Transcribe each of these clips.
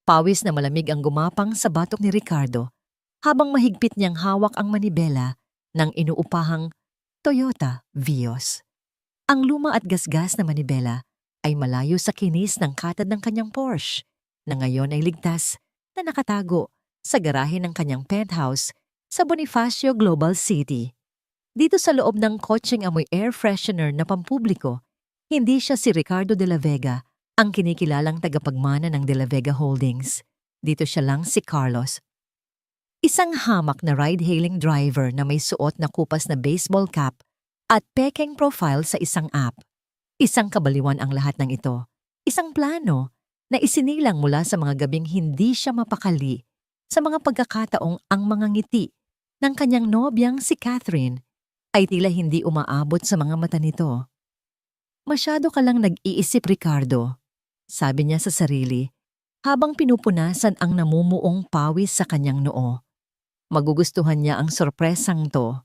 Pawis na malamig ang gumapang sa batok ni Ricardo habang mahigpit niyang hawak ang manibela ng inuupahang Toyota Vios. Ang luma at gasgas na manibela ay malayo sa kinis ng katad ng kanyang Porsche na ngayon ay ligtas na nakatago sa garahe ng kanyang penthouse sa Bonifacio Global City. Dito sa loob ng kotseng amoy air freshener na pampubliko, hindi siya si Ricardo de la Vega, ang kinikilalang tagapagmana ng De La Vega Holdings. Dito siya lang si Carlos. Isang hamak na ride-hailing driver na may suot na kupas na baseball cap at peking profile sa isang app. Isang kabaliwan ang lahat ng ito. Isang plano na isinilang mula sa mga gabing hindi siya mapakali sa mga pagkakataong ang mga ngiti ng kanyang nobyang si Catherine ay tila hindi umaabot sa mga mata nito. Masyado ka lang nag-iisip, Ricardo, sabi niya sa sarili habang pinupunasan ang namumuong pawis sa kanyang noo. Magugustuhan niya ang sorpresang to.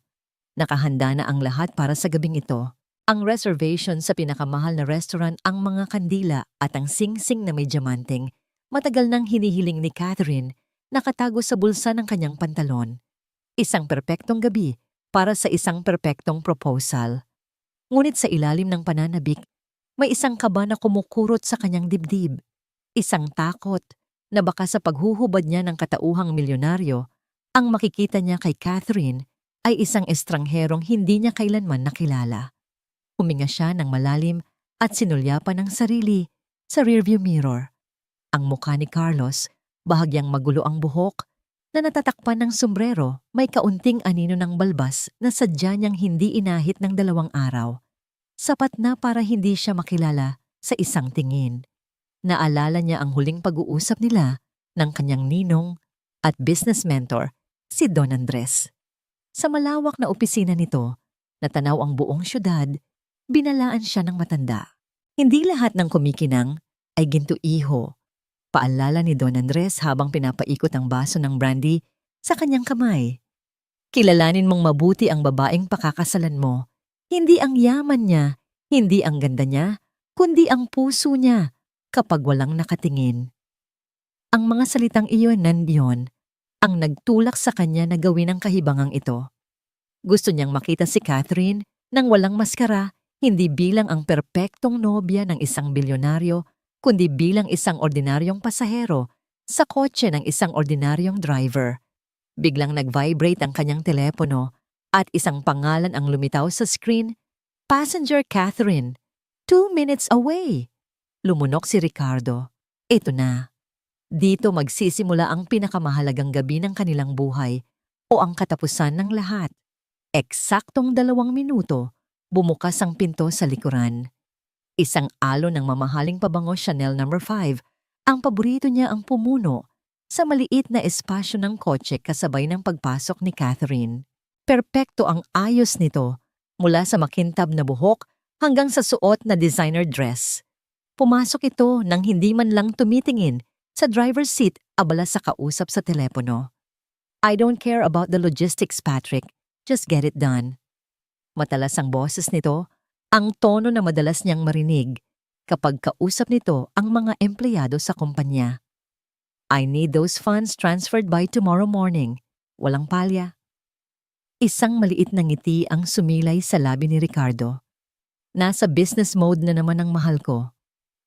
Nakahanda na ang lahat para sa gabing ito. Ang reservation sa pinakamahal na restaurant, ang mga kandila at ang sing-sing na may diamanteng matagal nang hinihiling ni Catherine, nakatago sa bulsa ng kanyang pantalon. Isang perpektong gabi para sa isang perpektong proposal. Ngunit sa ilalim ng pananabik, may isang kaba na kumukurot sa kanyang dibdib. Isang takot na baka sa paghuhubad niya ng katauhang milyonaryo, ang makikita niya kay Catherine ay isang estrangherong hindi niya kailanman nakilala. Huminga siya ng malalim at sinulyapan ang sarili sa rearview mirror. Ang mukha ni Carlos, bahagyang magulo ang buhok, na natatakpan ng sombrero, may kaunting anino ng balbas na sadya niyang hindi inahit ng 2 araw. Sapat na para hindi siya makilala sa isang tingin. Naalala niya ang huling pag-uusap nila ng kanyang ninong at business mentor, si Don Andres. Sa malawak na opisina nito, natanaw ang buong syudad, binalaan siya ng matanda. Hindi lahat ng kumikinang ay ginto-iho. Paalala ni Don Andres habang pinapaikot ang baso ng brandy sa kanyang kamay. Kilalanin mong mabuti ang babaeng pakakasalan mo. Hindi ang yaman niya, hindi ang ganda niya, kundi ang puso niya kapag walang nakatingin. Ang mga salitang iyon nandiyon ang nagtulak sa kanya na gawin ang kahibangang ito. Gusto niyang makita si Catherine nang walang maskara, hindi bilang ang perpektong nobya ng isang bilyonaryo, kundi bilang isang ordinaryong pasahero sa kotse ng isang ordinaryong driver. Biglang nag-vibrate ang kanyang telepono at isang pangalan ang lumitaw sa screen, Passenger Catherine, 2 minutes away. Lumunok si Ricardo. Ito na. Dito magsisimula ang pinakamahalagang gabi ng kanilang buhay o ang katapusan ng lahat. Eksaktong 2 minuto, bumukas ang pinto sa likuran. Isang alon ng mamahaling pabango Chanel No. 5, ang paborito niya ang pumuno sa maliit na espasyo ng kotse kasabay ng pagpasok ni Catherine. Perpekto ang ayos nito, mula sa makintab na buhok hanggang sa suot na designer dress. Pumasok ito nang hindi man lang tumitingin sa driver's seat, abala sa kausap sa telepono. I don't care about the logistics, Patrick. Just get it done. Matalas ang boses nito, ang tono na madalas niyang marinig kapag kausap nito ang mga empleyado sa kumpanya. I need those funds transferred by tomorrow morning. Walang palya. Isang maliit na ngiti ang sumilay sa labi ni Ricardo. Nasa business mode na naman ang mahal ko.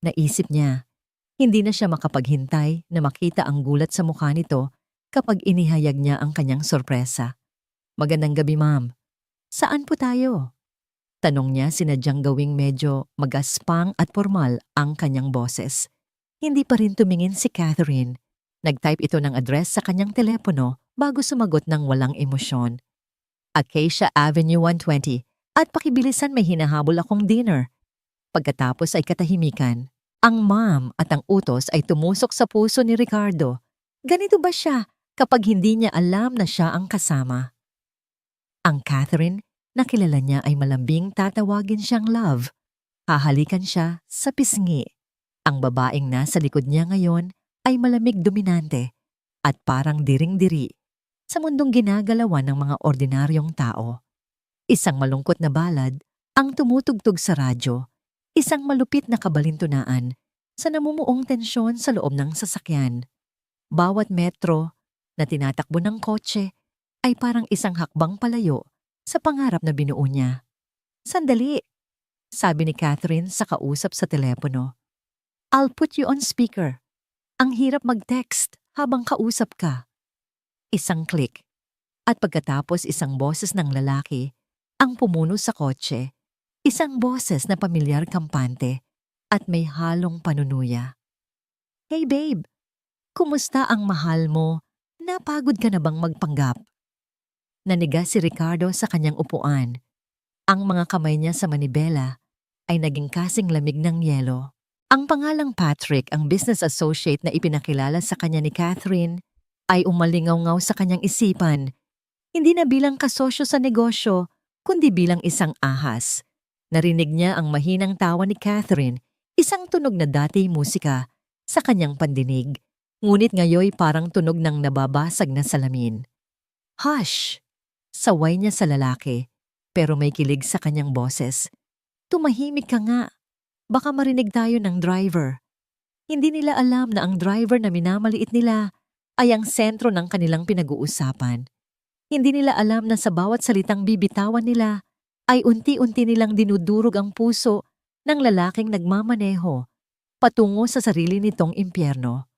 Naisip niya, hindi na siya makapaghintay na makita ang gulat sa mukha nito kapag inihayag niya ang kanyang sorpresa. Magandang gabi, ma'am. Saan po tayo? Tanong niya, sinadyang gawing medyo magaspang at formal ang kanyang boses. Hindi pa rin tumingin si Catherine. Nag-type ito ng address sa kanyang telepono bago sumagot ng walang emosyon. Acacia Avenue 120 at pakibilisan, may hinahabol akong dinner. Pagkatapos ay katahimikan. Ang ma'am at ang utos ay tumusok sa puso ni Ricardo. Ganito ba siya kapag hindi niya alam na siya ang kasama? Ang Catherine na kilala niya ay malambing tatawagin siyang love. Hahalikan siya sa pisngi. Ang babaeng nasa likod niya ngayon ay malamig dominante at parang diring-diri sa mundong ginagalawan ng mga ordinaryong tao. Isang malungkot na balad ang tumutugtog sa radyo, isang malupit na kabalintunaan sa namumuong tensyon sa loob ng sasakyan. Bawat metro na tinatakbo ng kotse ay parang isang hakbang palayo sa pangarap na binuo niya. Sandali, sabi ni Catherine sa kausap sa telepono. I'll put you on speaker. Ang hirap mag-text habang kausap ka. Isang click. At pagkatapos isang boses ng lalaki ang pumuno sa kotse. Isang boses na pamilyar kampante at may halong panunuya. Hey babe, kumusta ang mahal mo? Napagod ka na bang magpanggap? Naniga si Ricardo sa kanyang upuan. Ang mga kamay niya sa manibela ay naging kasing lamig ng yelo. Ang pangalang Patrick, ang business associate na ipinakilala sa kanya ni Catherine, ay umalingaw-ngaw sa kanyang isipan. Hindi na bilang kasosyo sa negosyo, kundi bilang isang ahas. Narinig niya ang mahinang tawa ni Catherine, isang tunog na dati musika, sa kanyang pandinig. Ngunit ngayoy parang tunog ng nababasag na salamin. Hush! Saway niya sa lalaki, pero may kilig sa kanyang boses. Tumahimik ka nga. Baka marinig tayo ng driver. Hindi nila alam na ang driver na minamaliit nila ay ang sentro ng kanilang pinag-uusapan. Hindi nila alam na sa bawat salitang bibitawan nila ay unti-unti nilang dinudurog ang puso ng lalaking nagmamaneho patungo sa sarili nitong impyerno.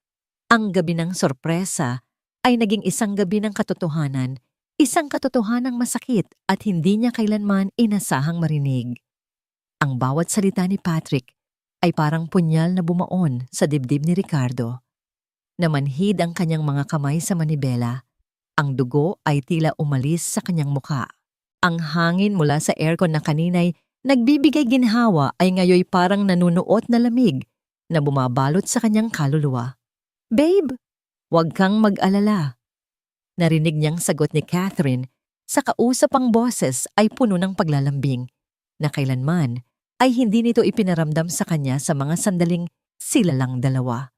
Ang gabi ng sorpresa ay naging isang gabi ng katotohanan, isang katotohanang masakit at hindi niya kailanman inasahang marinig. Ang bawat salita ni Patrick ay parang punyal na bumaon sa dibdib ni Ricardo. Namanhid ang kanyang mga kamay sa manibela. Ang dugo ay tila umalis sa kanyang muka. Ang hangin mula sa aircon na kanina'y nagbibigay ginhawa ay ngayoy parang nanunuot na lamig na bumabalot sa kanyang kaluluwa. Babe, huwag kang mag-alala. Narinig niyang sagot ni Catherine sa kausap ang boses ay puno ng paglalambing na kailanman ay hindi nito ipinaramdam sa kanya sa mga sandaling sila lang dalawa.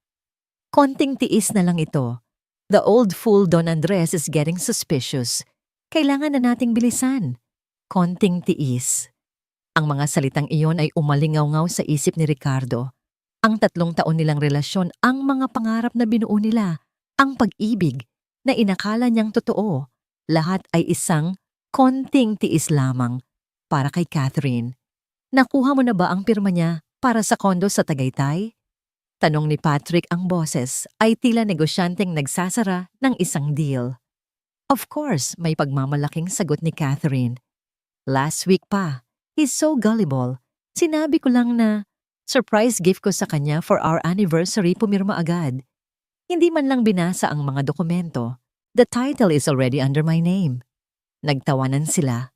Konting tiis na lang ito. The old fool Don Andres is getting suspicious. Kailangan na nating bilisan. Konting tiis. Ang mga salitang iyon ay umalingaw-ngaw sa isip ni Ricardo. Ang 3 taon nilang relasyon, ang mga pangarap na binuo nila, ang pag-ibig na inakala niyang totoo, lahat ay isang konting tiis lamang para kay Catherine. Nakuha mo na ba ang pirma niya para sa kondo sa Tagaytay? Tanong ni Patrick. Ang boses ay tila negosyanteng nagsasara ng isang deal. Of course, may pagmamalaking sagot ni Catherine. Last week pa, he's so gullible. Sinabi ko lang na surprise gift ko sa kanya for our anniversary, pumirma agad. Hindi man lang binasa ang mga dokumento. The title is already under my name. Nagtawanan sila.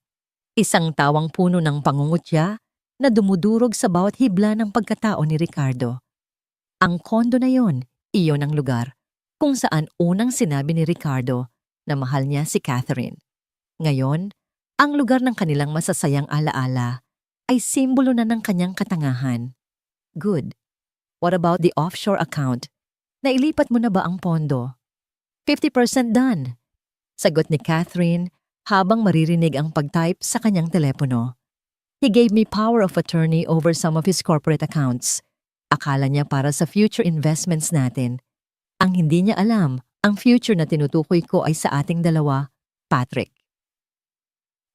Isang tawang puno ng pangungutya na dumudurog sa bawat hibla ng pagkatao ni Ricardo. Ang kondo na yon, iyon ang lugar kung saan unang sinabi ni Ricardo na mahal niya si Catherine. Ngayon, ang lugar ng kanilang masasayang alaala ay simbolo na ng kanyang katangahan. Good. What about the offshore account? Nailipat mo na ba ang pondo? 50% done. Sagot ni Catherine habang maririnig ang pag-type sa kanyang telepono. He gave me power of attorney over some of his corporate accounts. Akala niya para sa future investments natin. Ang hindi niya alam, ang future na tinutukoy ko ay sa ating dalawa, Patrick.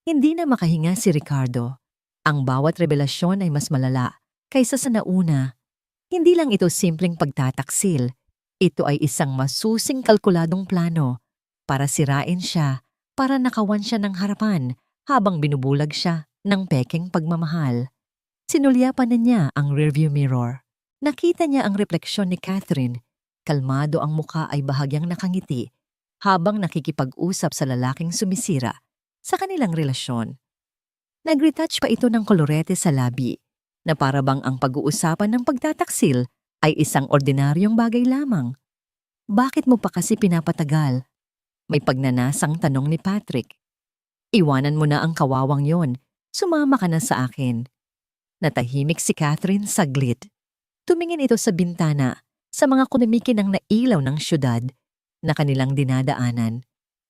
Hindi na makahinga si Ricardo. Ang bawat revelasyon ay mas malala kaysa sa nauna. Hindi lang ito simpleng pagtataksil. Ito ay isang masusing kalkuladong plano para sirain siya, para nakawan siya ng harapan habang binubulag siya ng pekeng pagmamahal. Sinulyapan na niya ang rearview mirror. Nakita niya ang refleksyon ni Catherine. Kalmado ang muka ay bahagyang nakangiti habang nakikipag-usap sa lalaking sumisira sa kanilang relasyon. Nag-retouch pa ito ng kolorete sa labi na para bang ang pag-uusapan ng pagtataksil ay isang ordinaryong bagay lamang. Bakit mo pa kasi pinapatagal? May pagnanasang tanong ni Patrick. Iwanan mo na ang kawawang yon. Sumama ka na sa akin. Natahimik si Catherine saglit. Tumingin ito sa bintana, sa mga kunimikin ng nailaw ng syudad na kanilang dinadaanan.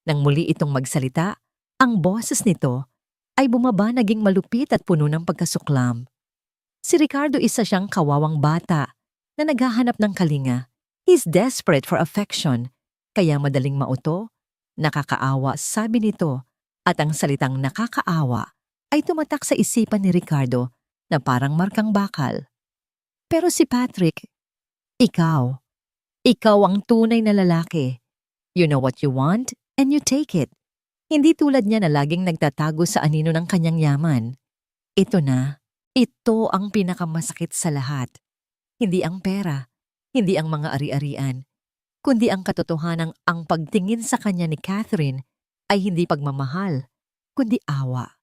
Nang muli itong magsalita, ang boses nito ay bumaba, naging malupit at puno ng pagkasuklam. Si Ricardo isa siyang kawawang bata na naghahanap ng kalinga. He's desperate for affection, Kaya madaling mauto, nakakaawa sabi nito, at ang salitang nakakaawa ay tumatak sa isipan ni Ricardo na parang markang bakal. Pero si Patrick, ikaw, ikaw ang tunay na lalaki. You know what you want and you take it. Hindi tulad niya na laging nagtatago sa anino ng kanyang yaman. Ito na, ito ang pinakamasakit sa lahat. Hindi ang pera, hindi ang mga ari-arian, kundi ang katotohanang ang pagtingin sa kanya ni Catherine ay hindi pagmamahal, kundi awa.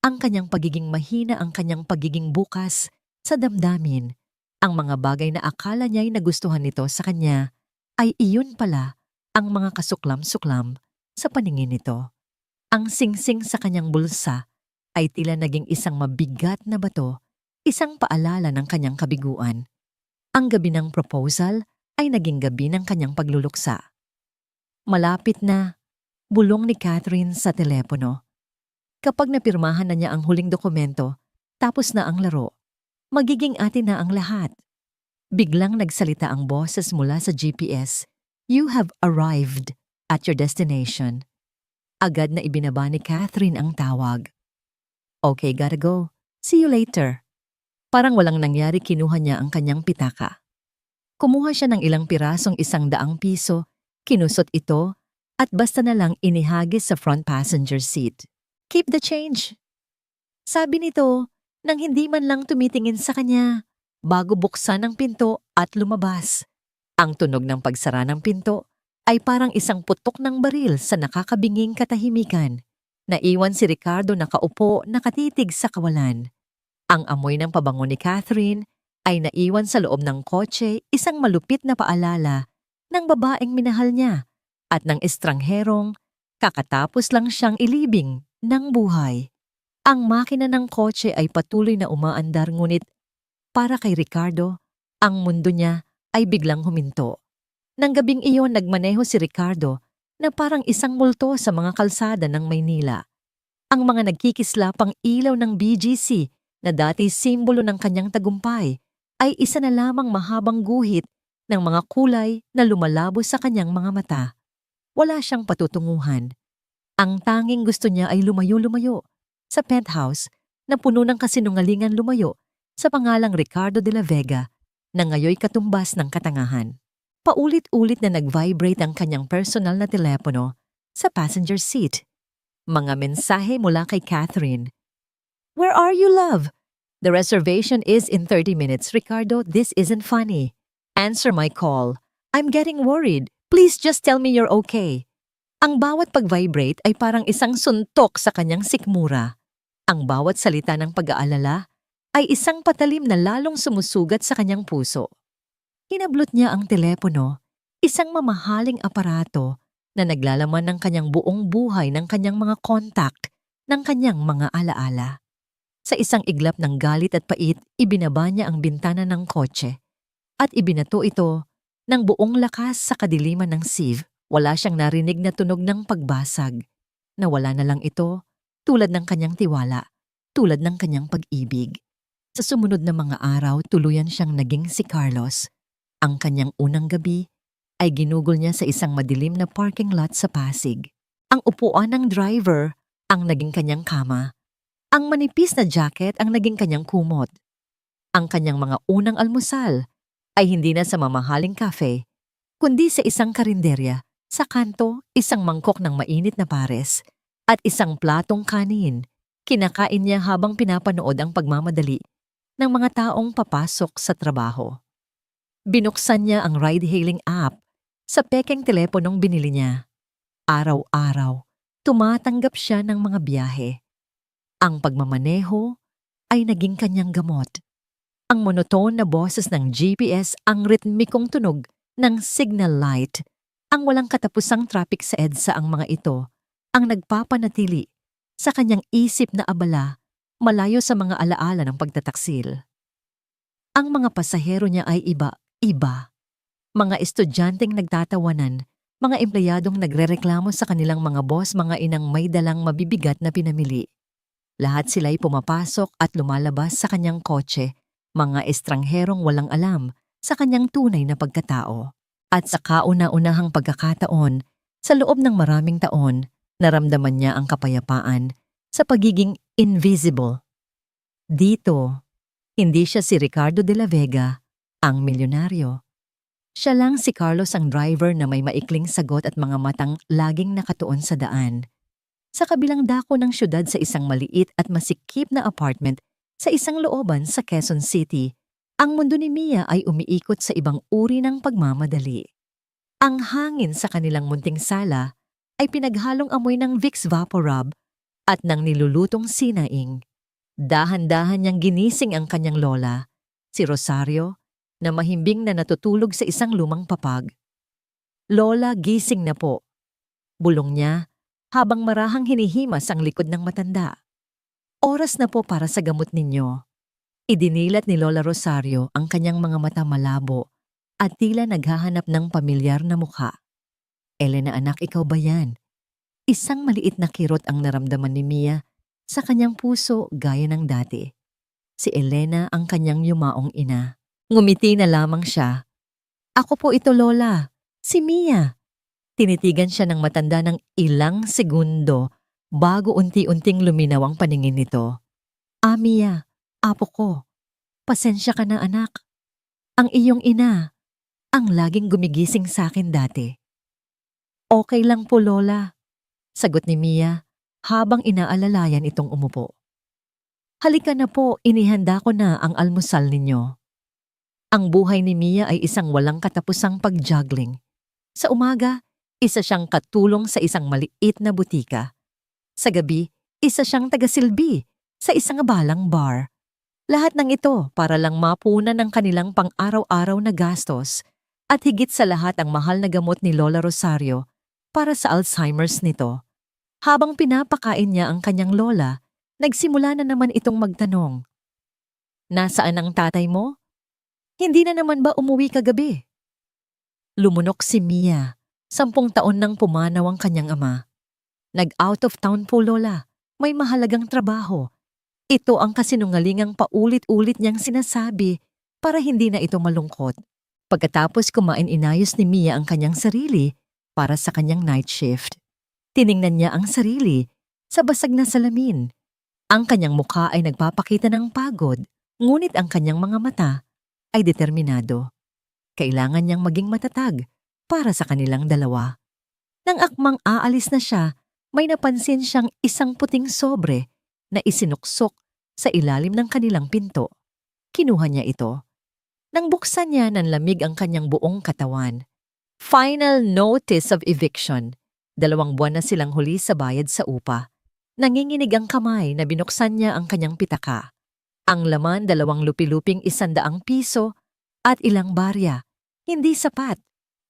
Ang kanyang pagiging mahina, ang kanyang pagiging bukas sa damdamin. Ang mga bagay na akala niya'y nagustuhan nito sa kanya ay iyon pala ang mga kasuklam-suklam sa paningin nito. Ang singsing sa kanyang bulsa ay tila naging isang mabigat na bato, isang paalala ng kanyang kabiguan. Ang gabi ng proposal ay naging gabi ng kanyang pagluluksa. Malapit na, bulong ni Catherine sa telepono. Kapag napirmahan na niya ang huling dokumento, tapos na ang laro, magiging atin na ang lahat. Biglang nagsalita ang boses mula sa GPS. You have arrived at your destination. Agad na ibinaba ni Catherine ang tawag. Okay, gotta go. See you later. Parang walang nangyari, kinuha niya ang kanyang pitaka. Kumuha siya ng ilang pirasong ₱100, kinusot ito, at basta na lang inihagis sa front passenger seat. Keep the change. Sabi nito nang hindi man lang tumitingin sa kanya bago buksan ang pinto at lumabas. Ang tunog ng pagsara ng pinto ay parang isang putok ng baril sa nakakabinging katahimikan. Naiwan si Ricardo nakaupo, nakatitig sa kawalan. Ang amoy ng pabango ni Catherine ay naiwan sa loob ng kotse, isang malupit na paalala ng babaeng minahal niya at ng estrangherong kakatapos lang siyang ilibing ng buhay. Ang makina ng kotse ay patuloy na umaandar, ngunit para kay Ricardo, ang mundo niya ay biglang huminto. Nang gabing iyon, nagmaneho si Ricardo na parang isang multo sa mga kalsada ng Maynila. Ang mga nagkikislapang ilaw ng BGC na dati simbolo ng kanyang tagumpay ay isa na lamang mahabang guhit ng mga kulay na lumalabo sa kanyang mga mata. Wala siyang patutunguhan. Ang tanging gusto niya ay lumayo-lumayo sa penthouse na puno ng kasinungalingan, lumayo sa pangalang Ricardo de la Vega na ngayoy katumbas ng katangahan. Paulit-ulit na nag-vibrate ang kanyang personal na telepono sa passenger seat. Mga mensahe mula kay Catherine. Where are you, love? The reservation is in 30 minutes. Ricardo, this isn't funny. Answer my call. I'm getting worried. Please just tell me you're okay. Ang bawat pag-vibrate ay parang isang suntok sa kanyang sikmura. Ang bawat salita ng pag-aalala ay isang patalim na lalong sumusugat sa kanyang puso. Hinablot niya ang telepono, isang mamahaling aparato na naglalaman ng kanyang buong buhay, ng kanyang mga contact, ng kanyang mga alaala. Sa isang iglap ng galit at pait, ibinaba niya ang bintana ng kotse at ibinato ito ng buong lakas sa kadiliman ng sieve. Wala siyang narinig na tunog ng pagbasag. Nawala na lang ito, tulad ng kanyang tiwala, tulad ng kanyang pag-ibig. Sa sumunod na mga araw, tuluyan siyang naging si Carlos. Ang kanyang unang gabi ay ginugol niya sa isang madilim na parking lot sa Pasig. Ang upuan ng driver ang naging kanyang kama. Ang manipis na jacket ang naging kanyang kumot. Ang kanyang mga unang almusal ay hindi na sa mamahaling cafe, kundi sa isang karinderya. Sa kanto, isang mangkok ng mainit na pares at isang platong kanin. Kinakain niya habang pinapanood ang pagmamadali ng mga taong papasok sa trabaho. Binuksan niya ang ride-hailing app sa pekeng teleponong binili niya. Araw-araw, tumatanggap siya ng mga biyahe. Ang pagmamaneho ay naging kanyang gamot. Ang monoton na boses ng GPS, ang ritmikong tunog ng signal light, ang walang katapusang traffic sa EDSA, ang mga ito ang nagpapanatili sa kanyang isip na abala, malayo sa mga alaala ng pagtataksil. Ang mga pasahero niya ay iba. Mga estudyanteng nagtatawanan, mga empleyadong nagrereklamo sa kanilang mga boss, mga inang may dalang mabibigat na pinamili. Lahat sila'y pumapasok at lumalabas sa kanyang kotse, mga estrangherong walang alam sa kanyang tunay na pagkatao. At sa kauna-unahang pagkakataon, sa loob ng maraming taon, naramdaman niya ang kapayapaan sa pagiging invisible. Dito, hindi siya si Ricardo de la Vega, ang milyonaryo. Siya lang si Carlos ang driver na may maikling sagot at mga matang laging nakatuon sa daan. Sa kabilang dako ng syudad sa isang maliit at masikip na apartment sa isang looban sa Quezon City, ang mundo ni Mia ay umiikot sa ibang uri ng pagmamadali. Ang hangin sa kanilang munting sala ay pinaghalong amoy ng Vicks Vaporub at ng nilulutong sinaing. Dahan-dahan niyang ginising ang kanyang lola, si Rosario, na mahimbing na natutulog sa isang lumang papag. "Lola, gising na po," bulong niya habang marahang hinihimas ang likod ng matanda. "Oras na po para sa gamot ninyo." Idinilat ni Lola Rosario ang kanyang mga mata malabo at tila naghahanap ng pamilyar na mukha. "Elena anak, ikaw ba yan?" Isang maliit na kirot ang naramdaman ni Mia sa kanyang puso gaya ng dati. Si Elena ang kanyang yumaong ina. Ngumiti na lamang siya. "Ako po ito, Lola. Si Mia." Tinitigan siya ng matanda ng ilang segundo bago unti-unting luminaw ang paningin nito. "Ah, Mia, apo ko. Pasensya ka na anak. Ang iyong ina, ang laging gumigising sa akin dati." "Okay lang po, Lola," sagot ni Mia habang inaalalayan itong umupo. "Halika na po, inihanda ko na ang almusal ninyo." Ang buhay ni Mia ay isang walang katapusang pag-juggling. Sa umaga, isa siyang katulong sa isang maliit na butika. Sa gabi, isa siyang tagasilbi sa isang abalang bar. Lahat ng ito para lang mapunan ng kanilang pang-araw-araw na gastos at higit sa lahat ang mahal na gamot ni Lola Rosario para sa Alzheimer's nito. Habang pinapakain niya ang kanyang lola, nagsimula na naman itong magtanong. "Nasaan ang tatay mo? Hindi na naman ba umuwi kagabi?" Lumunok si Mia. 10 taon nang pumanaw ang kanyang ama. "Nag-out of town po, Lola. May mahalagang trabaho." Ito ang kasinungalingang paulit-ulit niyang sinasabi para hindi na ito malungkot. Pagkatapos kumain, inayos ni Mia ang kanyang sarili para sa kanyang night shift. Tiningnan niya ang sarili sa basag na salamin. Ang kanyang mukha ay nagpapakita ng pagod, ngunit ang kanyang mga mata ay determinado. Kailangan niyang maging matatag para sa kanilang dalawa. Nang akmang aalis na siya, may napansin siyang isang puting sobre na isinuksok sa ilalim ng kanilang pinto. Kinuha niya ito. Nang buksan niya, nanlamig ang kanyang buong katawan. Final notice of eviction. 2 buwan na silang huli sa bayad sa upa. Nanginginig ang kamay na binuksan niya ang kanyang pitaka. Ang laman, 2 lupi-luping 100 piso at ilang barya. Hindi sapat.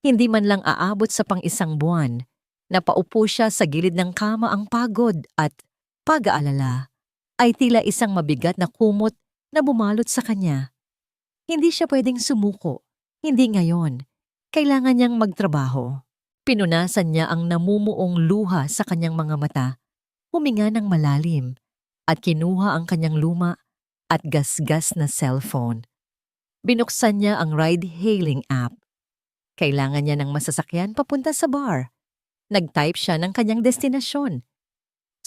Hindi man lang aabot sa pang-1 buwan. Napaupo siya sa gilid ng kama, ang pagod at pag-aalala ay tila isang mabigat na kumot na bumalot sa kanya. Hindi siya pwedeng sumuko. Hindi ngayon. Kailangan niyang magtrabaho. Pinunasan niya ang namumuong luha sa kanyang mga mata, huminga ng malalim, at kinuha ang kanyang luma at gasgas na cellphone. Binuksan niya ang ride-hailing app. Kailangan niya ng masasakyan papunta sa bar. Nag-type siya ng kanyang destinasyon.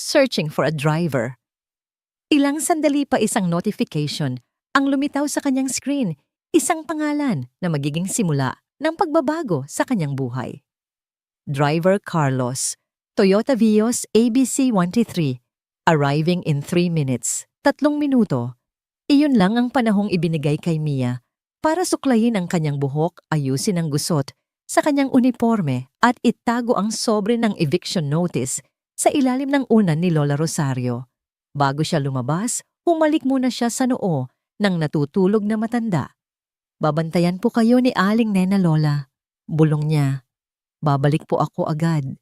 Searching for a driver. Ilang sandali pa, isang notification ang lumitaw sa kanyang screen, isang pangalan na magiging simula ng pagbabago sa kanyang buhay. Driver Carlos, Toyota Vios ABC 123, arriving in 3 minutes, 3 minuto. Iyon lang ang panahong ibinigay kay Mia para suklayin ang kanyang buhok, ayusin ang gusot sa kanyang uniforme at itago ang sobre ng eviction notice sa ilalim ng unan ni Lola Rosario. Bago siya lumabas, humalik muna siya sa noo ng natutulog na matanda. "Babantayan po kayo ni Aling Nena, Lola," bulong niya. "Babalik po ako agad."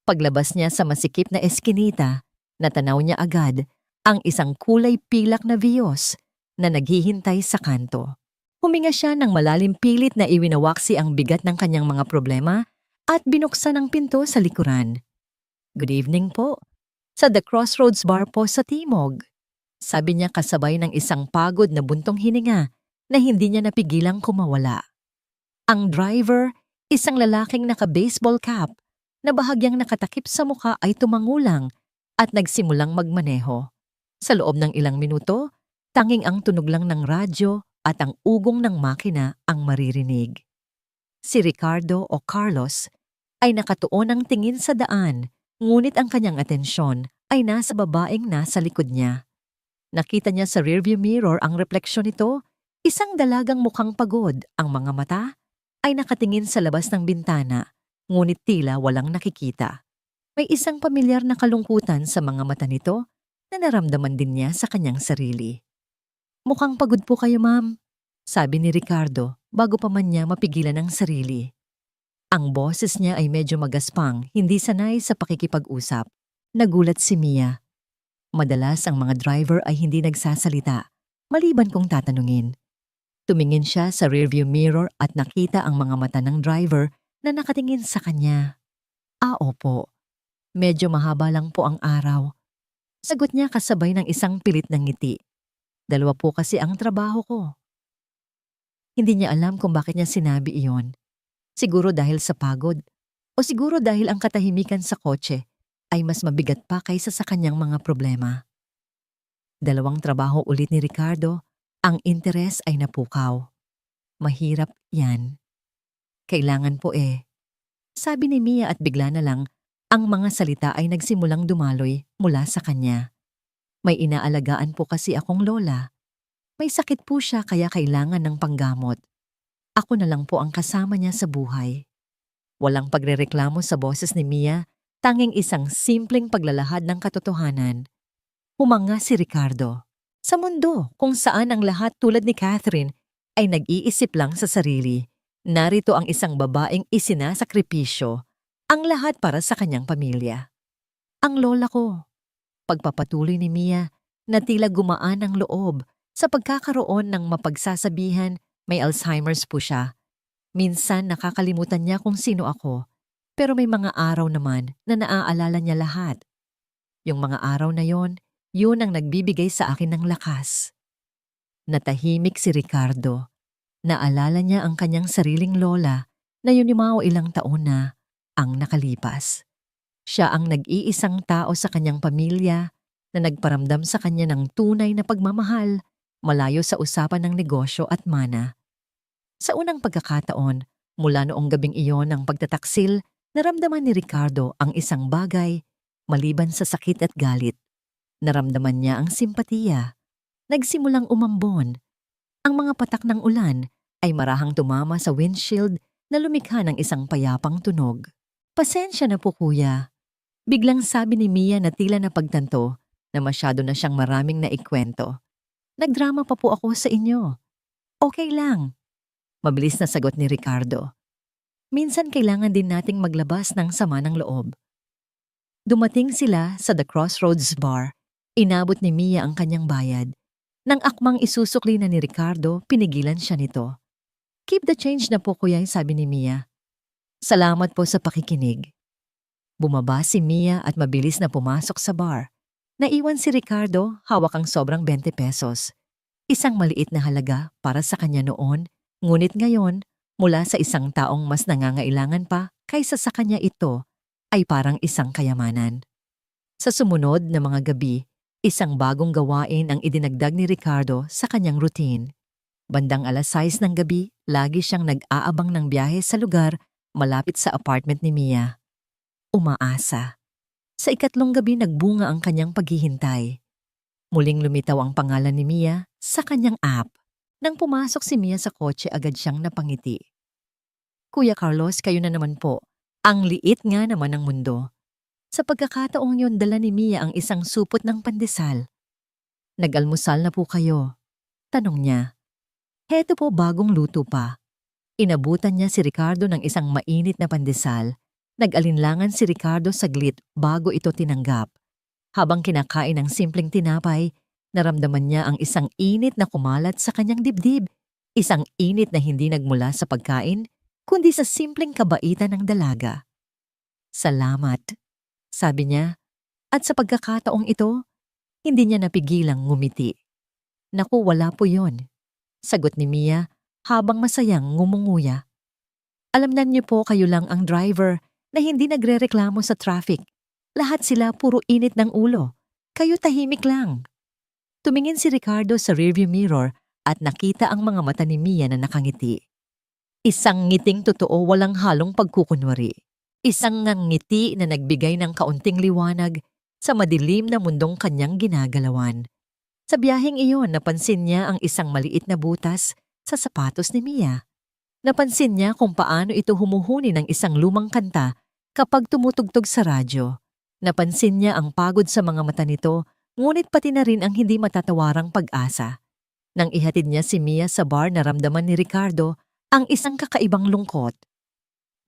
Paglabas niya sa masikip na eskinita, natanaw niya agad ang isang kulay pilak na Vios na naghihintay sa kanto. Huminga siya ng malalim, pilit na iwinawaksi ang bigat ng kanyang mga problema at binuksan ang pinto sa likuran. "Good evening po. Sa The Crossroads Bar po sa Timog," sabi niya kasabay ng isang pagod na buntong hininga na hindi niya napigilang kumawala. Ang driver, Isang lalaking naka-baseball cap na bahagyang nakatakip sa muka ay tumangulang at nagsimulang magmaneho. Sa loob ng ilang minuto, tanging ang tunog lang ng radyo at ang ugong ng makina ang maririnig. Si Ricardo o Carlos ay nakatuon ang tingin sa daan, ngunit ang kanyang atensyon ay nasa babaeng nasa likod niya. Nakita niya sa rearview mirror ang refleksyon nito, isang dalagang mukhang pagod, ang mga mata ay nakatingin sa labas ng bintana, ngunit tila walang nakikita. May isang pamilyar na kalungkutan sa mga mata nito na naramdaman din niya sa kanyang sarili. "Mukhang pagod po kayo, ma'am," sabi ni Ricardo bago pa man niya mapigilan ang sarili. Ang boses niya ay medyo magaspang, hindi sanay sa pakikipag-usap. Nagulat si Mia. Madalas ang mga driver ay hindi nagsasalita, maliban kung tatanungin. Tumingin siya sa rearview mirror at nakita ang mga mata ng driver na nakatingin sa kanya. "Ah, opo. Medyo mahaba lang po ang araw." Sagot niya kasabay ng isang pilit na ngiti. "Dalawa po kasi ang trabaho ko." Hindi niya alam kung bakit niya sinabi iyon. Siguro dahil sa pagod, o siguro dahil ang katahimikan sa kotse ay mas mabigat pa kaysa sa kanyang mga problema. Dalawang trabaho ulit ni Ricardo, ang interes ay napukaw. "Mahirap yan." "Kailangan po eh," sabi ni Mia at bigla na lang, ang mga salita ay nagsimulang dumaloy mula sa kanya. "May inaalagaan po kasi akong lola. May sakit po siya kaya kailangan ng panggamot. Ako na lang po ang kasama niya sa buhay." Walang pagrereklamo sa boses ni Mia, tanging isang simpleng paglalahad ng katotohanan. Humanga si Ricardo. Sa mundo kung saan ang lahat tulad ni Catherine ay nag-iisip lang sa sarili, narito ang isang babaeng isinasakripisyo, ang lahat para sa kanyang pamilya. "Ang lola ko." Pagpapatuloy ni Mia na tila gumaan ang loob sa pagkakaroon ng mapagsasabihan, may Alzheimer's po siya. Minsan nakakalimutan niya kung sino ako, pero may mga araw naman na naaalala niya lahat. Yung mga araw na yon, yun ang nagbibigay sa akin ng lakas. Natahimik si Ricardo. Naalala niya ang kanyang sariling lola na yunimao ilang taon na ang nakalipas. Siya ang nag-iisang tao sa kanyang pamilya na nagparamdam sa kanya ng tunay na pagmamahal, malayo sa usapan ng negosyo at mana. Sa unang pagkakataon, mula noong gabing iyon ng pagtataksil, naramdaman ni Ricardo ang isang bagay, maliban sa sakit at galit. Naramdaman niya ang simpatiya. Nagsimulang umambon. Ang mga patak ng ulan ay marahang tumama sa windshield na lumikha ng isang payapang tunog. "Pasensya na po kuya." Biglang sabi ni Mia na tila napagtanto na masyado na siyang maraming naikwento. "Nagdrama pa po ako sa inyo." "Okay lang." Mabilis na sagot ni Ricardo. "Minsan kailangan din nating maglabas ng sama ng loob." Dumating sila sa The Crossroads Bar. Inabot ni Mia ang kanyang bayad. Nang akmang isusukli na ni Ricardo, pinigilan siya nito. "Keep the change na po kuya," sabi ni Mia. "Salamat po sa pakikinig." Bumaba si Mia at mabilis na pumasok sa bar. Naiwan si Ricardo, hawak ang sobrang 20 pesos. Isang maliit na halaga para sa kanya noon, ngunit ngayon, mula sa isang taong mas nangangailangan pa kaysa sa kanya ito, ay parang isang kayamanan. Sa sumunod na mga gabi, isang bagong gawain ang idinagdag ni Ricardo sa kanyang routine. Bandang 6:00 ng gabi, lagi siyang nag-aabang ng biyahe sa lugar malapit sa apartment ni Mia. Umaasa. Sa ikatlong gabi nagbunga ang kanyang paghihintay. Muling lumitaw ang pangalan ni Mia sa kanyang app. Nang pumasok si Mia sa kotse, agad siyang napangiti. "Kuya Carlos, kayo na naman po. Ang liit nga naman ng mundo." Sa pagkakataong yun, dala ni Mia ang isang supot ng pandesal. "Nag-almusal na po kayo?" tanong niya. "Heto po, bagong luto pa." Inabutan niya si Ricardo ng isang mainit na pandesal. Nag-alinlangan si Ricardo saglit bago ito tinanggap. Habang kinakain ng simpleng tinapay, naramdaman niya ang isang init na kumalat sa kanyang dibdib. Isang init na hindi nagmula sa pagkain, kundi sa simpleng kabaitan ng dalaga. "Salamat," sabi niya, at sa pagkakataong ito, hindi niya napigilang ngumiti. "Naku, wala po yon," sagot ni Mia habang masayang ngumunguya. Alam na niyo po kayo lang ang driver na hindi nagrereklamo sa traffic. Lahat sila puro init ng ulo. Kayo tahimik lang. Tumingin si Ricardo sa rearview mirror at nakita ang mga mata ni Mia na nakangiti. Isang ngiting totoo walang halong pagkukunwari. Isang ngiti na nagbigay ng kaunting liwanag sa madilim na mundong kanyang ginagalawan. Sa biyaheng iyon, napansin niya ang isang maliit na butas sa sapatos ni Mia. Napansin niya kung paano ito humuhuni ng isang lumang kanta kapag tumutugtog sa radyo. Napansin niya ang pagod sa mga mata nito, ngunit pati na rin ang hindi matatawarang pag-asa. Nang ihatid niya si Mia sa bar, naramdaman ni Ricardo ang isang kakaibang lungkot.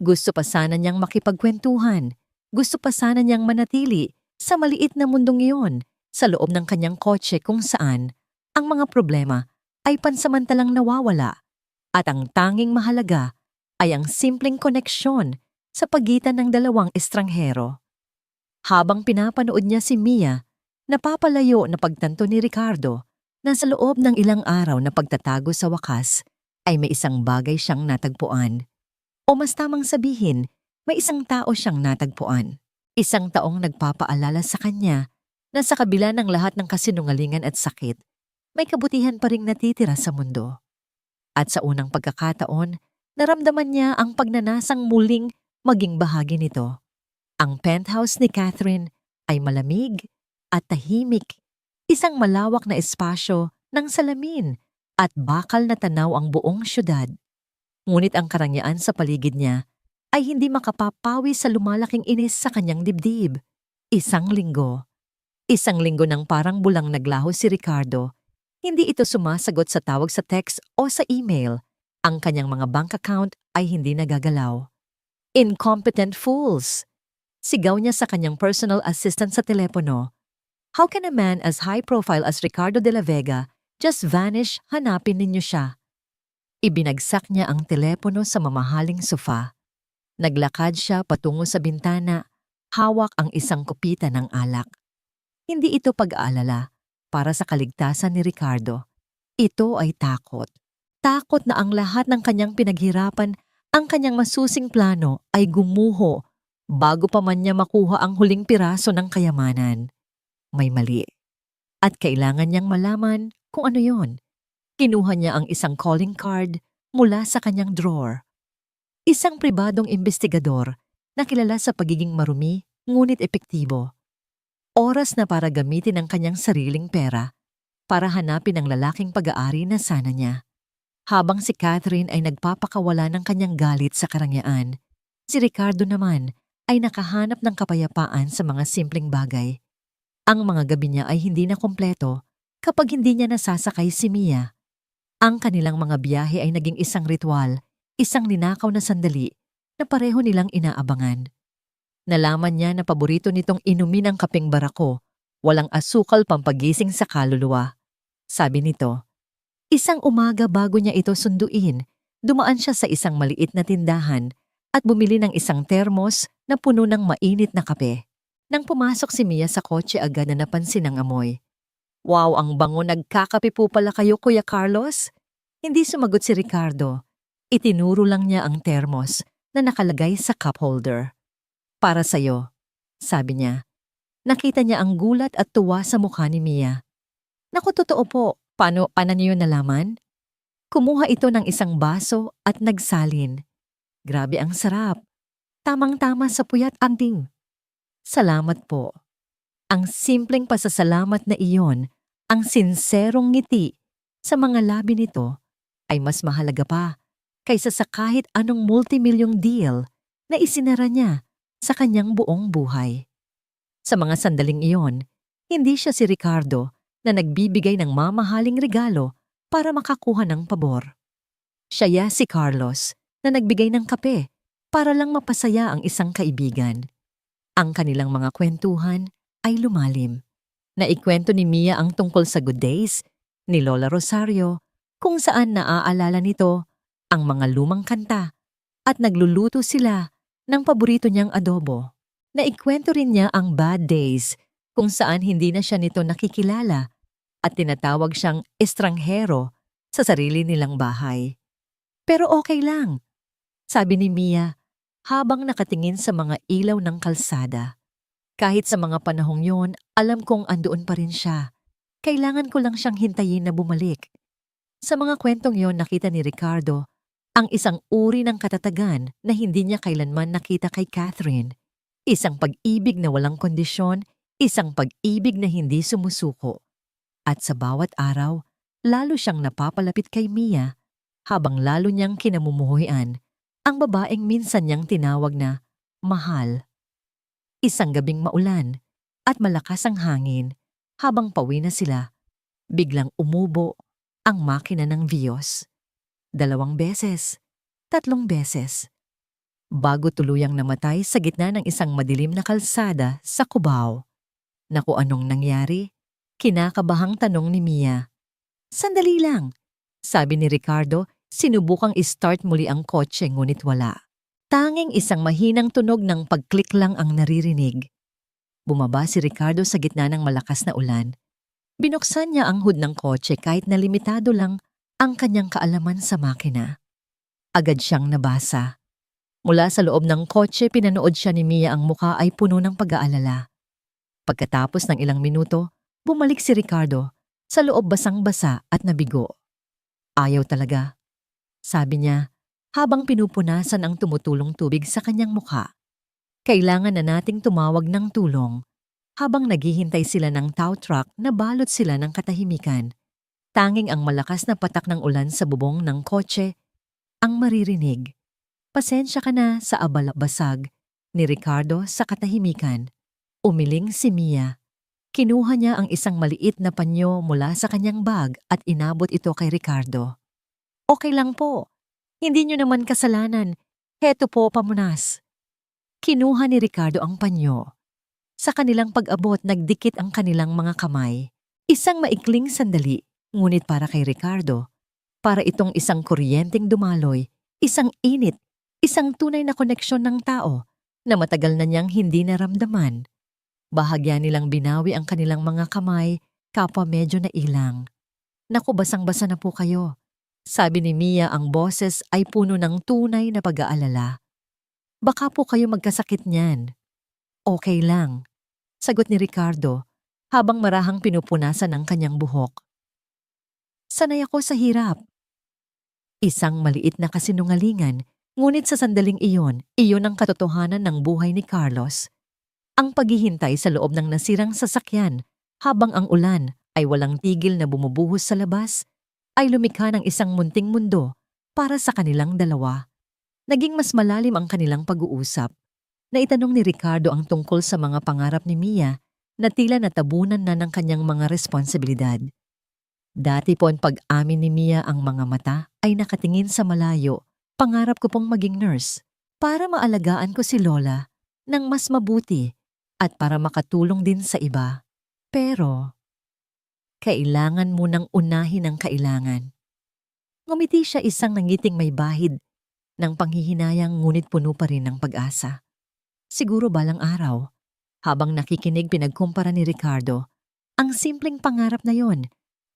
Gusto pa sana niyang makipagkwentuhan. Gusto pa sana niyang manatili sa maliit na mundong iyon sa loob ng kanyang kotse kung saan ang mga problema ay pansamantalang nawawala at ang tanging mahalaga ay ang simpleng koneksyon sa pagitan ng dalawang estranghero. Habang pinapanood niya si Mia, napapalayo na pagtanto ni Ricardo na sa loob ng ilang araw na pagtatago sa wakas ay may isang bagay siyang natagpuan. O mas tamang sabihin, may isang tao siyang natagpuan. Isang taong nagpapaalala sa kanya na sa kabila ng lahat ng kasinungalingan at sakit, may kabutihan pa ring natitira sa mundo. At sa unang pagkakataon, naramdaman niya ang pagnanasang muling maging bahagi nito. Ang penthouse ni Catherine ay malamig at tahimik, isang malawak na espasyo ng salamin at bakal na tanaw ang buong syudad. Ngunit ang karangyaan sa paligid niya ay hindi makapapawi sa lumalaking inis sa kanyang dibdib. Isang linggo ng parang bulang naglaho si Ricardo. Hindi ito sumasagot sa tawag sa text o sa email. Ang kanyang mga bank account ay hindi nagagalaw. Incompetent fools! Sigaw niya sa kanyang personal assistant sa telepono. How can a man as high profile as Ricardo de la Vega just vanish? Hanapin ninyo siya. Ibinagsak niya ang telepono sa mamahaling sofa. Naglakad siya patungo sa bintana, hawak ang isang kupita ng alak. Hindi ito pag-aalala para sa kaligtasan ni Ricardo. Ito ay takot. Takot na ang lahat ng kanyang pinaghirapan, ang kanyang masusing plano ay gumuho bago pa man niya makuha ang huling piraso ng kayamanan. May mali. At kailangan niyang malaman kung ano yon. Kinuha niya ang isang calling card mula sa kanyang drawer. Isang pribadong investigador na kilala sa pagiging marumi ngunit epektibo. Oras na para gamitin ang kanyang sariling pera para hanapin ang lalaking pag-aari na sana niya. Habang si Catherine ay nagpapakawala ng kanyang galit sa karangyaan, si Ricardo naman ay nakahanap ng kapayapaan sa mga simpleng bagay. Ang mga gabi niya ay hindi na kompleto kapag hindi niya nasasakay si Mia. Ang kanilang mga biyahe ay naging isang ritual, isang ninakaw na sandali na pareho nilang inaabangan. Nalaman niya na paborito nitong inumin ang kapeng barako, walang asukal pampagising sa kaluluwa. Sabi nito, isang umaga bago niya ito sunduin, dumaan siya sa isang maliit na tindahan at bumili ng isang termos na puno ng mainit na kape. Nang pumasok si Mia sa kotse, agad na napansin ang amoy. Wow, ang bango, nagkakape po pala kayo, Kuya Carlos? Hindi sumagot si Ricardo. Itinuro lang niya ang termos na nakalagay sa cup holder. Para sa'yo, sabi niya. Nakita niya ang gulat at tuwa sa mukha ni Mia. Naku, totoo po. Paano niyo nalaman? Kumuha ito ng isang baso at nagsalin. Grabe ang sarap. Tamang-tama sa puyat anting. Salamat po. Ang simpleng pasasalamat na iyon, ang sinserong ngiti sa mga labi nito ay mas mahalaga pa kaysa sa kahit anong multimilyong deal na isinara niya sa kanyang buong buhay. Sa mga sandaling iyon, hindi siya si Ricardo na nagbibigay ng mamahaling regalo para makakuha ng pabor. Siya si Carlos na nagbigay ng kape para lang mapasaya ang isang kaibigan. Ang kanilang mga kwentuhan ay lumalim. Naikwento ni Mia ang tungkol sa good days ni Lola Rosario, kung saan naaalala nito ang mga lumang kanta at nagluluto sila ng paborito niyang adobo. Naikwento rin niya ang bad days kung saan hindi na siya nito nakikilala at tinatawag siyang estranghero sa sarili nilang bahay. Pero okay lang. Sabi ni Mia habang nakatingin sa mga ilaw ng kalsada. Kahit sa mga panahong yon, alam kong andoon pa rin siya. Kailangan ko lang siyang hintayin na bumalik. Sa mga kwentong yon nakita ni Ricardo ang isang uri ng katatagan na hindi niya kailanman nakita kay Catherine. Isang pag-ibig na walang kondisyon, isang pag-ibig na hindi sumusuko. At sa bawat araw, lalo siyang napapalapit kay Mia habang lalo niyang kinamumuhian ang babaeng minsan niyang tinawag na mahal. Isang gabing maulan at malakas ang hangin habang pauwi na sila. Biglang umubo ang makina ng Vios. 2 beses, 3 beses. Bago tuluyang namatay sa gitna ng isang madilim na kalsada sa Cubao. Naku, anong nangyari? Kinakabahang tanong ni Mia. Sandali lang, sabi ni Ricardo, sinubukang i-start muli ang kotse ngunit wala. Tanging isang mahinang tunog ng pag-click lang ang naririnig. Bumaba si Ricardo sa gitna ng malakas na ulan. Binuksan niya ang hood ng kotse kahit na limitado lang ang kanyang kaalaman sa makina. Agad siyang nabasa. Mula sa loob ng kotse, pinanood siya ni Mia ang mukha ay puno ng pag-aalala. Pagkatapos ng ilang minuto, bumalik si Ricardo, sa loob basang-basa at nabigo. Ayaw talaga, sabi niya habang pinupunasan ang tumutulong tubig sa kanyang mukha. Kailangan na nating tumawag ng tulong. Habang naghihintay sila ng tow truck na balot sila ng katahimikan, tanging ang malakas na patak ng ulan sa bubong ng kotse ang maririnig. Pasensya ka na sa abala-basag ni Ricardo sa katahimikan. Umiling si Mia. Kinuha niya ang isang maliit na panyo mula sa kanyang bag at inabot ito kay Ricardo. Okay lang po. Hindi niyo naman kasalanan. Heto po, pamunas. Kinuha ni Ricardo ang panyo. Sa kanilang pag-abot, nagdikit ang kanilang mga kamay. Isang maikling sandali, ngunit para kay Ricardo. Para itong isang kuryenteng dumaloy, isang init, isang tunay na koneksyon ng tao na matagal na niyang hindi naramdaman. Bahagya nilang binawi ang kanilang mga kamay, kapwa medyo nailang. Naku, basang-basa na po kayo. Sabi ni Mia, ang boses ay puno ng tunay na pag-aalala. Baka po kayo magkasakit niyan. Okay lang, sagot ni Ricardo habang marahang pinupunasan ang kanyang buhok. Sanay ako sa hirap. Isang maliit na kasinungalingan, ngunit sa sandaling iyon ang katotohanan ng buhay ni Carlos. Ang paghihintay sa loob ng nasirang sasakyan habang ang ulan ay walang tigil na bumubuhos sa labas ay lumikha ng isang munting mundo para sa kanilang dalawa. Naging mas malalim ang kanilang pag-uusap. Naitanong ni Ricardo ang tungkol sa mga pangarap ni Mia na tila natabunan na ng kanyang mga responsibilidad. Dati po ang pag-amin ni Mia ang mga mata ay nakatingin sa malayo. Pangarap ko pong maging nurse para maalagaan ko si Lola ng mas mabuti at para makatulong din sa iba. Pero, kailangan munang unahin ang kailangan. Ngumiti siya, isang nangiting may bahid ng panghihinayang ngunit puno pa rin ng pag-asa. Siguro balang araw, habang nakikinig pinagkumpara ni Ricardo ang simpleng pangarap na yon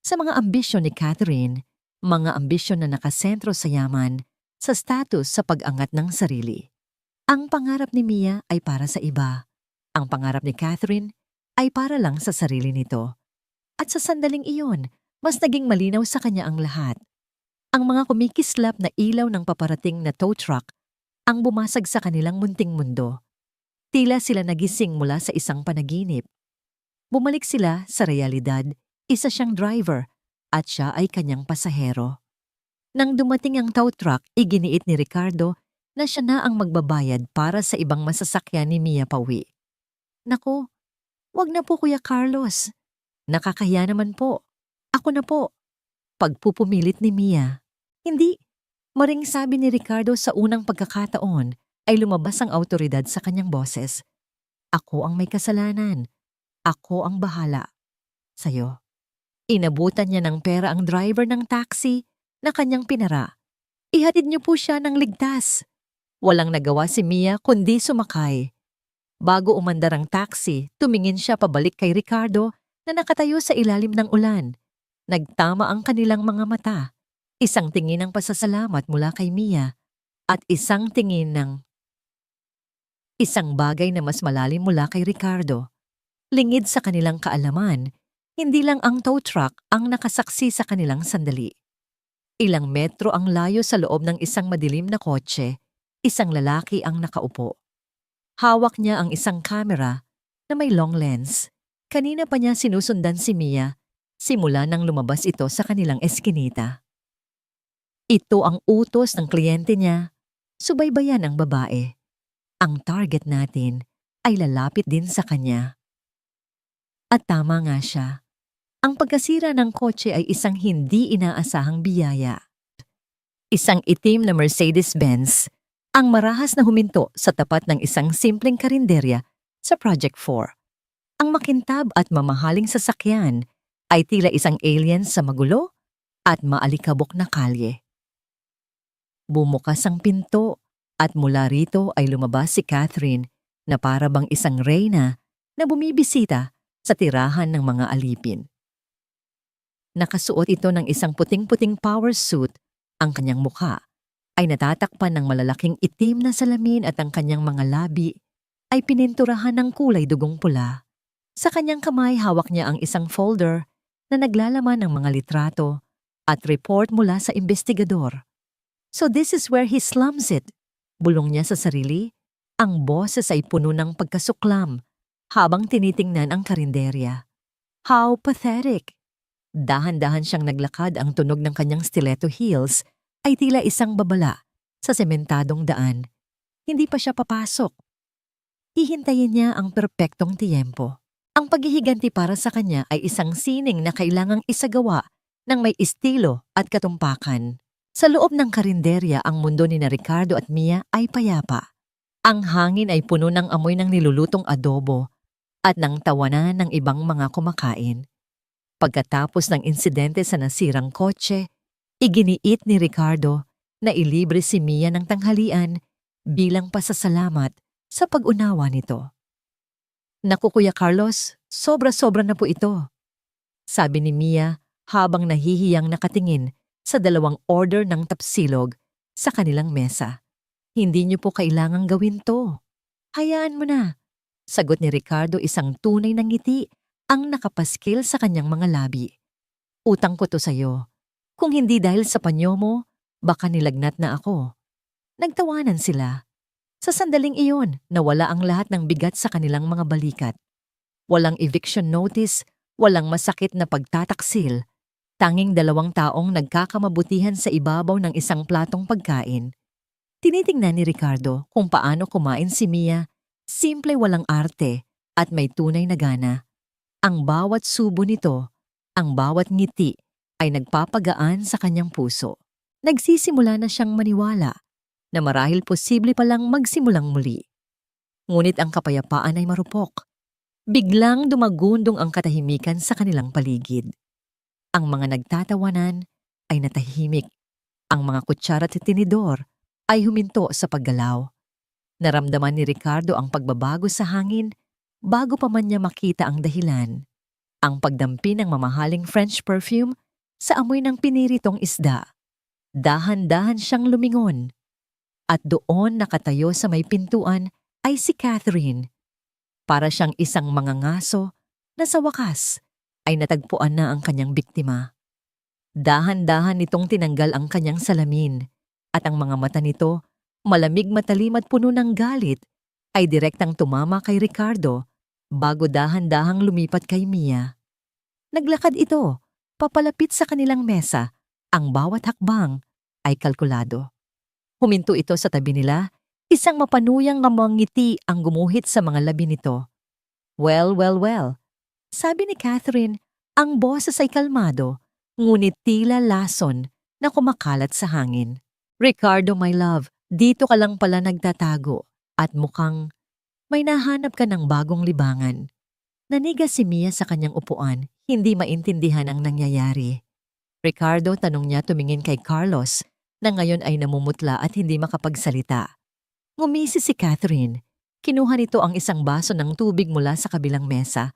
sa mga ambisyon ni Catherine, mga ambisyon na nakasentro sa yaman, sa status, sa pag-angat ng sarili. Ang pangarap ni Mia ay para sa iba. Ang pangarap ni Catherine ay para lang sa sarili nito. At sa sandaling iyon, mas naging malinaw sa kanya ang lahat. Ang mga kumikislap na ilaw ng paparating na tow truck ang bumasag sa kanilang munting mundo. Tila sila nagising mula sa isang panaginip. Bumalik sila sa realidad, isa siyang driver at siya ay kanyang pasahero. Nang dumating ang tow truck, iginiit ni Ricardo na siya na ang magbabayad para sa ibang masasakyan ni Mia pauwi. Naku, wag na po Kuya Carlos. Nakakahiya naman po. Ako na po. Pagpupumilit ni Mia. Hindi. Maring sabi ni Ricardo sa unang pagkakataon ay lumabas ang awtoridad sa kanyang boses. Ako ang may kasalanan. Ako ang bahala. Sa'yo. Inabutan niya ng pera ang driver ng taxi na kanyang pinara. Ihatid niyo po siya ng ligtas. Walang nagawa si Mia kundi sumakay. Bago umandar ang taxi, tumingin siya pabalik kay Ricardo na nakatayo sa ilalim ng ulan. Nagtama ang kanilang mga mata. Isang tingin ng pasasalamat mula kay Mia at isang tingin ng isang bagay na mas malalim mula kay Ricardo. Lingid sa kanilang kaalaman, hindi lang ang tow truck ang nakasaksi sa kanilang sandali. Ilang metro ang layo sa loob ng isang madilim na kotse, isang lalaki ang nakaupo. Hawak niya ang isang camera na may long lens. Kanina pa niya sinusundan si Mia simula nang lumabas ito sa kanilang eskinita. Ito ang utos ng kliyente niya, subaybayan ang babae. Ang target natin ay lalapit din sa kanya. At tama nga siya. Ang pagkasira ng kotse ay isang hindi inaasahang biyaya. Isang itim na Mercedes-Benz ang marahas na huminto sa tapat ng isang simpleng karinderya sa Project 4. Ang makintab at mamahaling sasakyan ay tila isang alien sa magulo at maalikabok na kalye. Bumukas ang pinto at mula rito ay lumabas si Catherine na para bang isang reyna na bumibisita sa tirahan ng mga alipin. Nakasuot ito ng isang puting-puting power suit, ang kanyang mukha ay natatakpan ng malalaking itim na salamin at ang kanyang mga labi ay pininturahan ng kulay dugong pula. Sa kanyang kamay hawak niya ang isang folder na naglalaman ng mga litrato at report mula sa investigador. So this is where he slums it. Bulong niya sa sarili, ang boses ay puno ng pagkasuklam habang tinitingnan ang karinderya. How pathetic! Dahan-dahan siyang naglakad, ang tunog ng kanyang stiletto heels ay tila isang babala sa sementadong daan. Hindi pa siya papasok. Hihintayin niya ang perpektong tiyempo. Ang paghihiganti para sa kanya ay isang sining na kailangang isagawa ng may estilo at katumpakan. Sa loob ng karinderya, ang mundo ni na Ricardo at Mia ay payapa. Ang hangin ay puno ng amoy ng nilulutong adobo at ng tawanan ng ibang mga kumakain. Pagkatapos ng insidente sa nasirang kotse, iginiit ni Ricardo na ilibre si Mia ng tanghalian bilang pasasalamat sa pag-unawa nito. Naku Kuya Carlos, sobra-sobra na po ito, sabi ni Mia habang nahihiyang nakatingin sa 2 order ng tapsilog sa kanilang mesa. Hindi niyo po kailangang gawin to. Hayaan mo na, sagot ni Ricardo, isang tunay na ngiti ang nakapaskil sa kanyang mga labi. Utang ko to sa'yo. Kung hindi dahil sa panyo mo, baka nilagnat na ako. Nagtawanan sila. Sa sandaling iyon, nawala ang lahat ng bigat sa kanilang mga balikat. Walang eviction notice, walang masakit na pagtataksil. Tanging 2 taong nagkakamabutihan sa ibabaw ng isang platong pagkain. Tinitingnan ni Ricardo kung paano kumain si Mia, simple walang arte at may tunay na gana. Ang bawat subo nito, ang bawat ngiti ay nagpapagaan sa kanyang puso. Nagsisimula na siyang maniwala na marahil posible palang magsimulang muli. Ngunit ang kapayapaan ay marupok. Biglang dumagundong ang katahimikan sa kanilang paligid. Ang mga nagtatawanan ay natahimik. Ang mga kutsara at tinidor ay huminto sa paggalaw. Naramdaman ni Ricardo ang pagbabago sa hangin bago pa man niya makita ang dahilan. Ang pagdampi ng mamahaling French perfume sa amoy ng piniritong isda. Dahan-dahan siyang lumingon. At doon nakatayo sa may pintuan ay si Catherine. Para siyang isang mangangaso na sa wakas ay natagpuan na ang kanyang biktima. Dahan-dahan nitong tinanggal ang kanyang salamin at ang mga mata nito, malamig, matalim at puno ng galit, ay direktang tumama kay Ricardo bago dahan-dahang lumipat kay Mia. Naglakad ito, papalapit sa kanilang mesa. Ang bawat hakbang ay kalkulado. Huminto ito sa tabi nila, isang mapanuyang ngiti ang gumuhit sa mga labi nito. Well, well, well, sabi ni Catherine, ang boses ay kalmado, ngunit tila lason na kumakalat sa hangin. Ricardo, my love, dito ka lang pala nagtatago at mukhang may nahanap ka ng bagong libangan. Naniga si Mia sa kanyang upuan, hindi maintindihan ang nangyayari. Ricardo, tanong niya, tumingin kay Carlos na ngayon ay namumutla at hindi makapagsalita. Ngumisi si Catherine. Kinuha nito ang isang baso ng tubig mula sa kabilang mesa.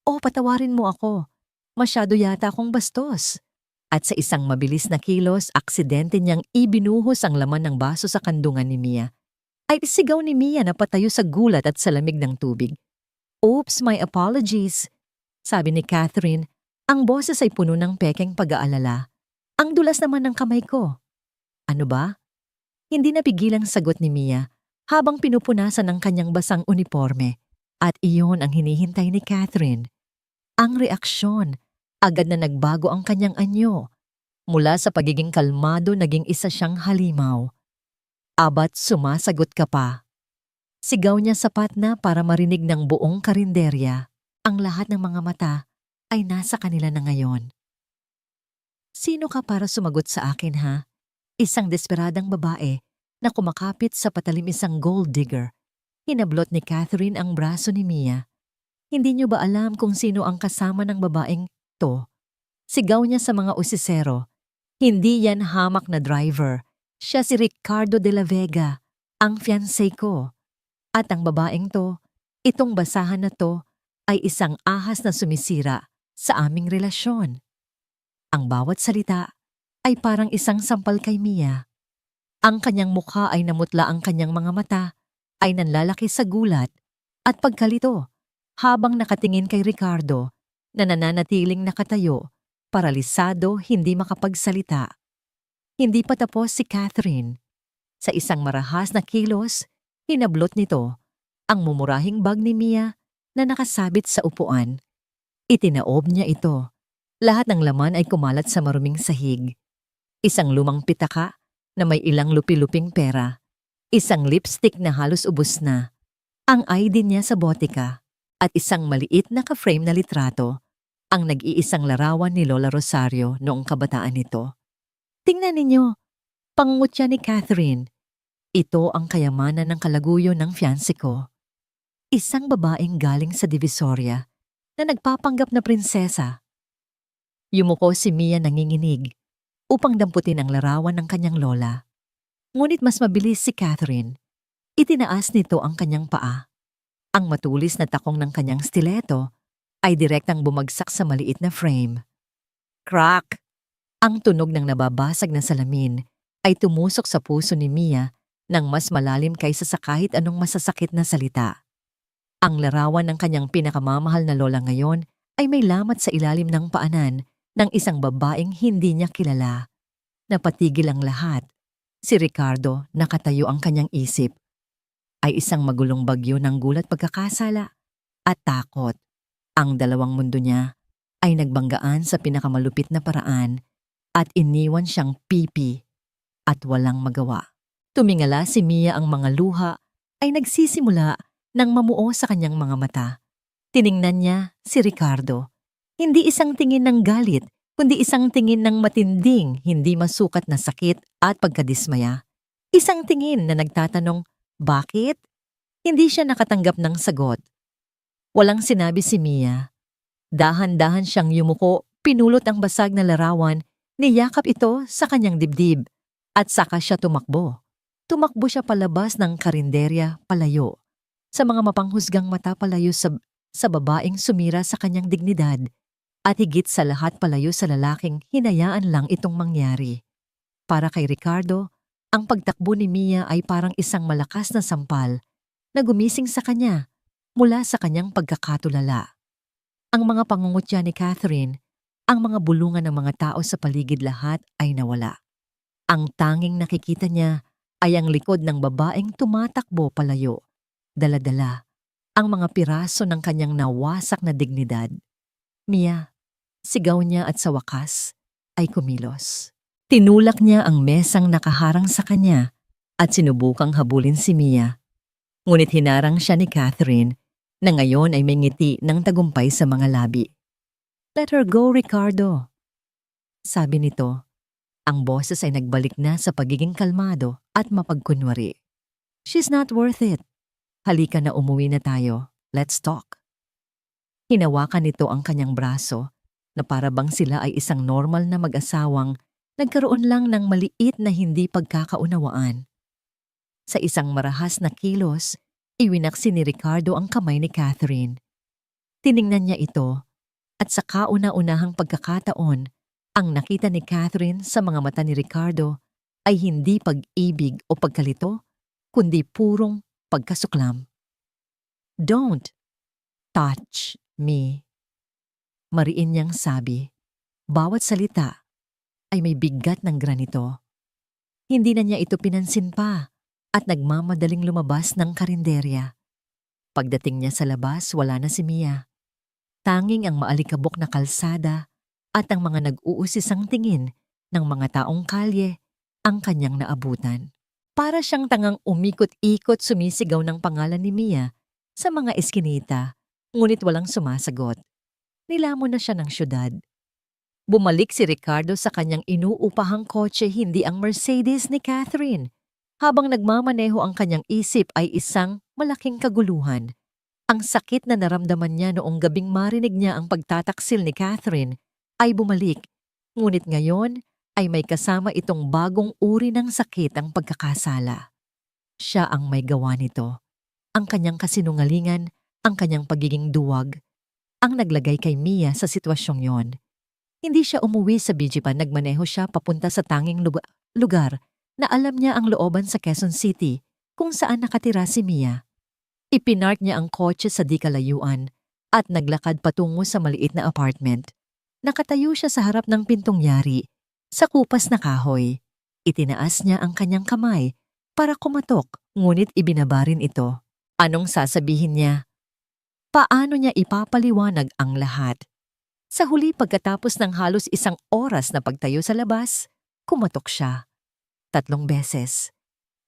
Oh, patawarin mo ako. Masyado yata akong bastos. At sa isang mabilis na kilos, aksidente niyang ibinuhos ang laman ng baso sa kandungan ni Mia. Ay sigaw ni Mia na patayo sa gulat at sa lamig ng tubig. "Oops, my apologies," sabi ni Catherine. Ang boses ay puno ng pekeng pag-aalala. "Ang dulas naman ng kamay ko." "Ano ba?" Hindi napigilang sagot ni Mia habang pinupunasan ang kanyang basang uniforme. At iyon ang hinihintay ni Catherine. Ang reaksyon. Agad na nagbago ang kanyang anyo. Mula sa pagiging kalmado, naging isa siyang halimaw. "Abat sumasagot ka pa." Sigaw niya sapat na para marinig ng buong karinderya. Ang lahat ng mga mata ay nasa kanila na ngayon. "Sino ka para sumagot sa akin, ha?" Isang desperadang babae na kumakapit sa patalim, isang gold digger. Hinablot ni Catherine ang braso ni Mia. "Hindi niyo ba alam kung sino ang kasama ng babaeng to?" Sigaw niya sa mga usisero. "Hindi yan hamak na driver. Siya si Ricardo de la Vega, ang fiancé ko. At ang babaeng to, itong basahan na to, ay isang ahas na sumisira sa aming relasyon." Ang bawat salita ay parang isang sampal kay Mia. Ang kanyang mukha ay namutla, ang kanyang mga mata ay nanlalaki sa gulat at pagkalito habang nakatingin kay Ricardo na nananatiling nakatayo, paralisado, hindi makapagsalita. Hindi pa tapos si Catherine. Sa isang marahas na kilos, hinablot nito ang mumurahing bag ni Mia na nakasabit sa upuan. Itinaob niya ito. Lahat ng laman ay kumalat sa maruming sahig. Isang lumang pitaka na may ilang lupi-luping pera. Isang lipstick na halos ubos na. Ang ID niya sa botika. At isang maliit na ka-frame na litrato. Ang nag-iisang larawan ni Lola Rosario noong kabataan nito. "Tingnan ninyo," pangungutya ni Catherine. "Ito ang kayamanan ng kalaguyo ng fiancé ko." Isang babaeng galing sa Divisoria na nagpapanggap na prinsesa. Yumuko si Mia nanginginig upang damputin ang larawan ng kanyang lola. Ngunit mas mabilis si Catherine. Itinaas nito ang kanyang paa. Ang matulis na takong ng kanyang stiletto ay direktang bumagsak sa maliit na frame. Crack! Ang tunog ng nababasag na salamin ay tumusok sa puso ni Mia ng mas malalim kaysa sa kahit anong masasakit na salita. Ang larawan ng kanyang pinakamamahal na lola ngayon ay may lamat sa ilalim ng paanan ng isang babaeng hindi niya kilala. Napatigil ang lahat. Si Ricardo, nakatayo ang kanyang isip. Ay isang magulong bagyo ng gulat, pagkakasala at takot. Ang dalawang mundo niya ay nagbanggaan sa pinakamalupit na paraan at iniwan siyang pipi at walang magawa. Tumingala si Mia, ang mga luha ay nagsisimula ng mamuo sa kanyang mga mata. Tiningnan niya si Ricardo. Hindi isang tingin ng galit, kundi isang tingin ng matinding, hindi masukat na sakit at pagkadismaya. Isang tingin na nagtatanong, bakit? Hindi siya nakatanggap ng sagot. Walang sinabi si Mia. Dahan-dahan siyang yumuko, pinulot ang basag na larawan, niyakap ito sa kanyang dibdib, at saka siya tumakbo. Tumakbo siya palabas ng karinderya, palayo. Sa mga mapanghusgang mata, palayo sa babaeng sumira sa kanyang dignidad, at higit sa lahat palayo sa lalaking hinayaan lang itong mangyari. Para kay Ricardo, ang pagtakbo ni Mia ay parang isang malakas na sampal na gumising sa kanya mula sa kanyang pagkakatulala. Ang mga pangungutya ni Catherine, ang mga bulungan ng mga tao sa paligid, lahat ay nawala. Ang tanging nakikita niya ay ang likod ng babaeng tumatakbo palayo, dala-dala ang mga piraso ng kanyang nawasak na dignidad. "Mia," sigaw niya, at sa wakas ay kumilos. Tinulak niya ang mesang nakaharang sa kanya at sinubukang habulin si Mia. Ngunit hinarang siya ni Catherine na ngayon ay may ngiti ng tagumpay sa mga labi. "Let her go, Ricardo," sabi nito. Ang boses ay nagbalik na sa pagiging kalmado at mapagkunwari. "She's not worth it. Halika na, umuwi na tayo. Let's talk." Hinawakan nito ang kanyang braso na para bang sila ay isang normal na mag-asawang nagkaroon lang ng maliit na hindi pagkakaunawaan. Sa isang marahas na kilos, iwinaksi ni Ricardo ang kamay ni Catherine. Tiningnan niya ito at sa kauna-unahang pagkakataon Ang nakita ni Catherine sa mga mata ni Ricardo ay hindi pag-ibig o pagkalito, kundi purong pagkasuklam. "Don't touch me," mariin niyang sabi. Bawat salita ay may bigat ng granito. Hindi na niya ito pinansin pa at nagmamadaling lumabas ng karinderya. Pagdating niya sa labas, wala na si Mia. Tanging ang maalikabok na kalsada at ang mga nag-uusisang tingin ng mga taong kalye ang kanyang naabutan. Para siyang tangang umikot-ikot sumisigaw ng pangalan ni Mia sa mga eskinita, ngunit walang sumasagot. Nilamon na siya ng syudad. Bumalik si Ricardo sa kanyang inuupahang kotse, hindi ang Mercedes ni Catherine. Habang nagmamaneho, ang kanyang isip ay isang malaking kaguluhan. Ang sakit na naramdaman niya noong gabing marinig niya ang pagtataksil ni Catherine ay bumalik. Ngunit ngayon ay may kasama itong bagong uri ng sakit, ang pagkakasala. Siya ang may gawa nito. Ang kanyang kasinungalingan, ang kanyang pagiging duwag, ang naglagay kay Mia sa sitwasyong yon. Hindi siya umuwi sa Bijipan, nagmaneho siya papunta sa tanging lugar na alam niya ang looban sa Quezon City, kung saan nakatira si Mia. Ipinark niya ang kotse sa di kalayuan at naglakad patungo sa maliit na apartment. Nakatayo siya sa harap ng pintong yari, sa kupas na kahoy. Itinaas niya ang kanyang kamay para kumatok, ngunit ibinaba rin ito. Anong sasabihin niya? Paano niya ipapaliwanag ang lahat? Sa huli, pagkatapos ng halos 1 oras na pagtayo sa labas, kumatok siya. 3 beses.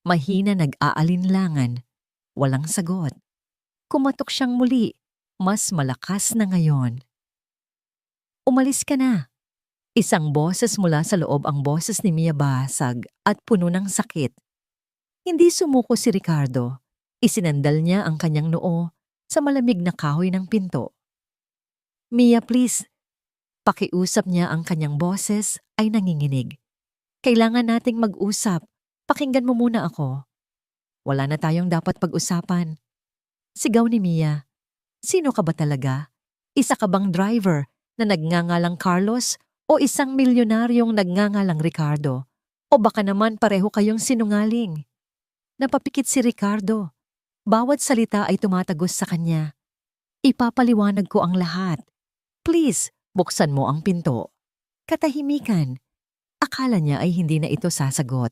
Mahina, nag-aalinlangan. Walang sagot. Kumatok siyang muli, mas malakas na ngayon. "Umalis ka na." Isang boses mula sa loob, ang boses ni Mia, basag at puno ng sakit. Hindi sumuko si Ricardo. Isinandal niya ang kanyang noo sa malamig na kahoy ng pinto. "Mia, please." Pakiusap niya, ang kanyang boses ay nanginginig. "Kailangan nating mag-usap. Pakinggan mo muna ako." "Wala na tayong dapat pag-usapan." Sigaw ni Mia. "Sino ka ba talaga? Isa ka bang driver na nagngangalang Carlos o isang milyonaryong nagngangalang Ricardo? O baka naman pareho kayong sinungaling?" Napapikit si Ricardo. Bawat salita ay tumatagos sa kanya. "Ipapaliwanag ko ang lahat. Please, buksan mo ang pinto." Katahimikan. Akala niya ay hindi na ito sasagot.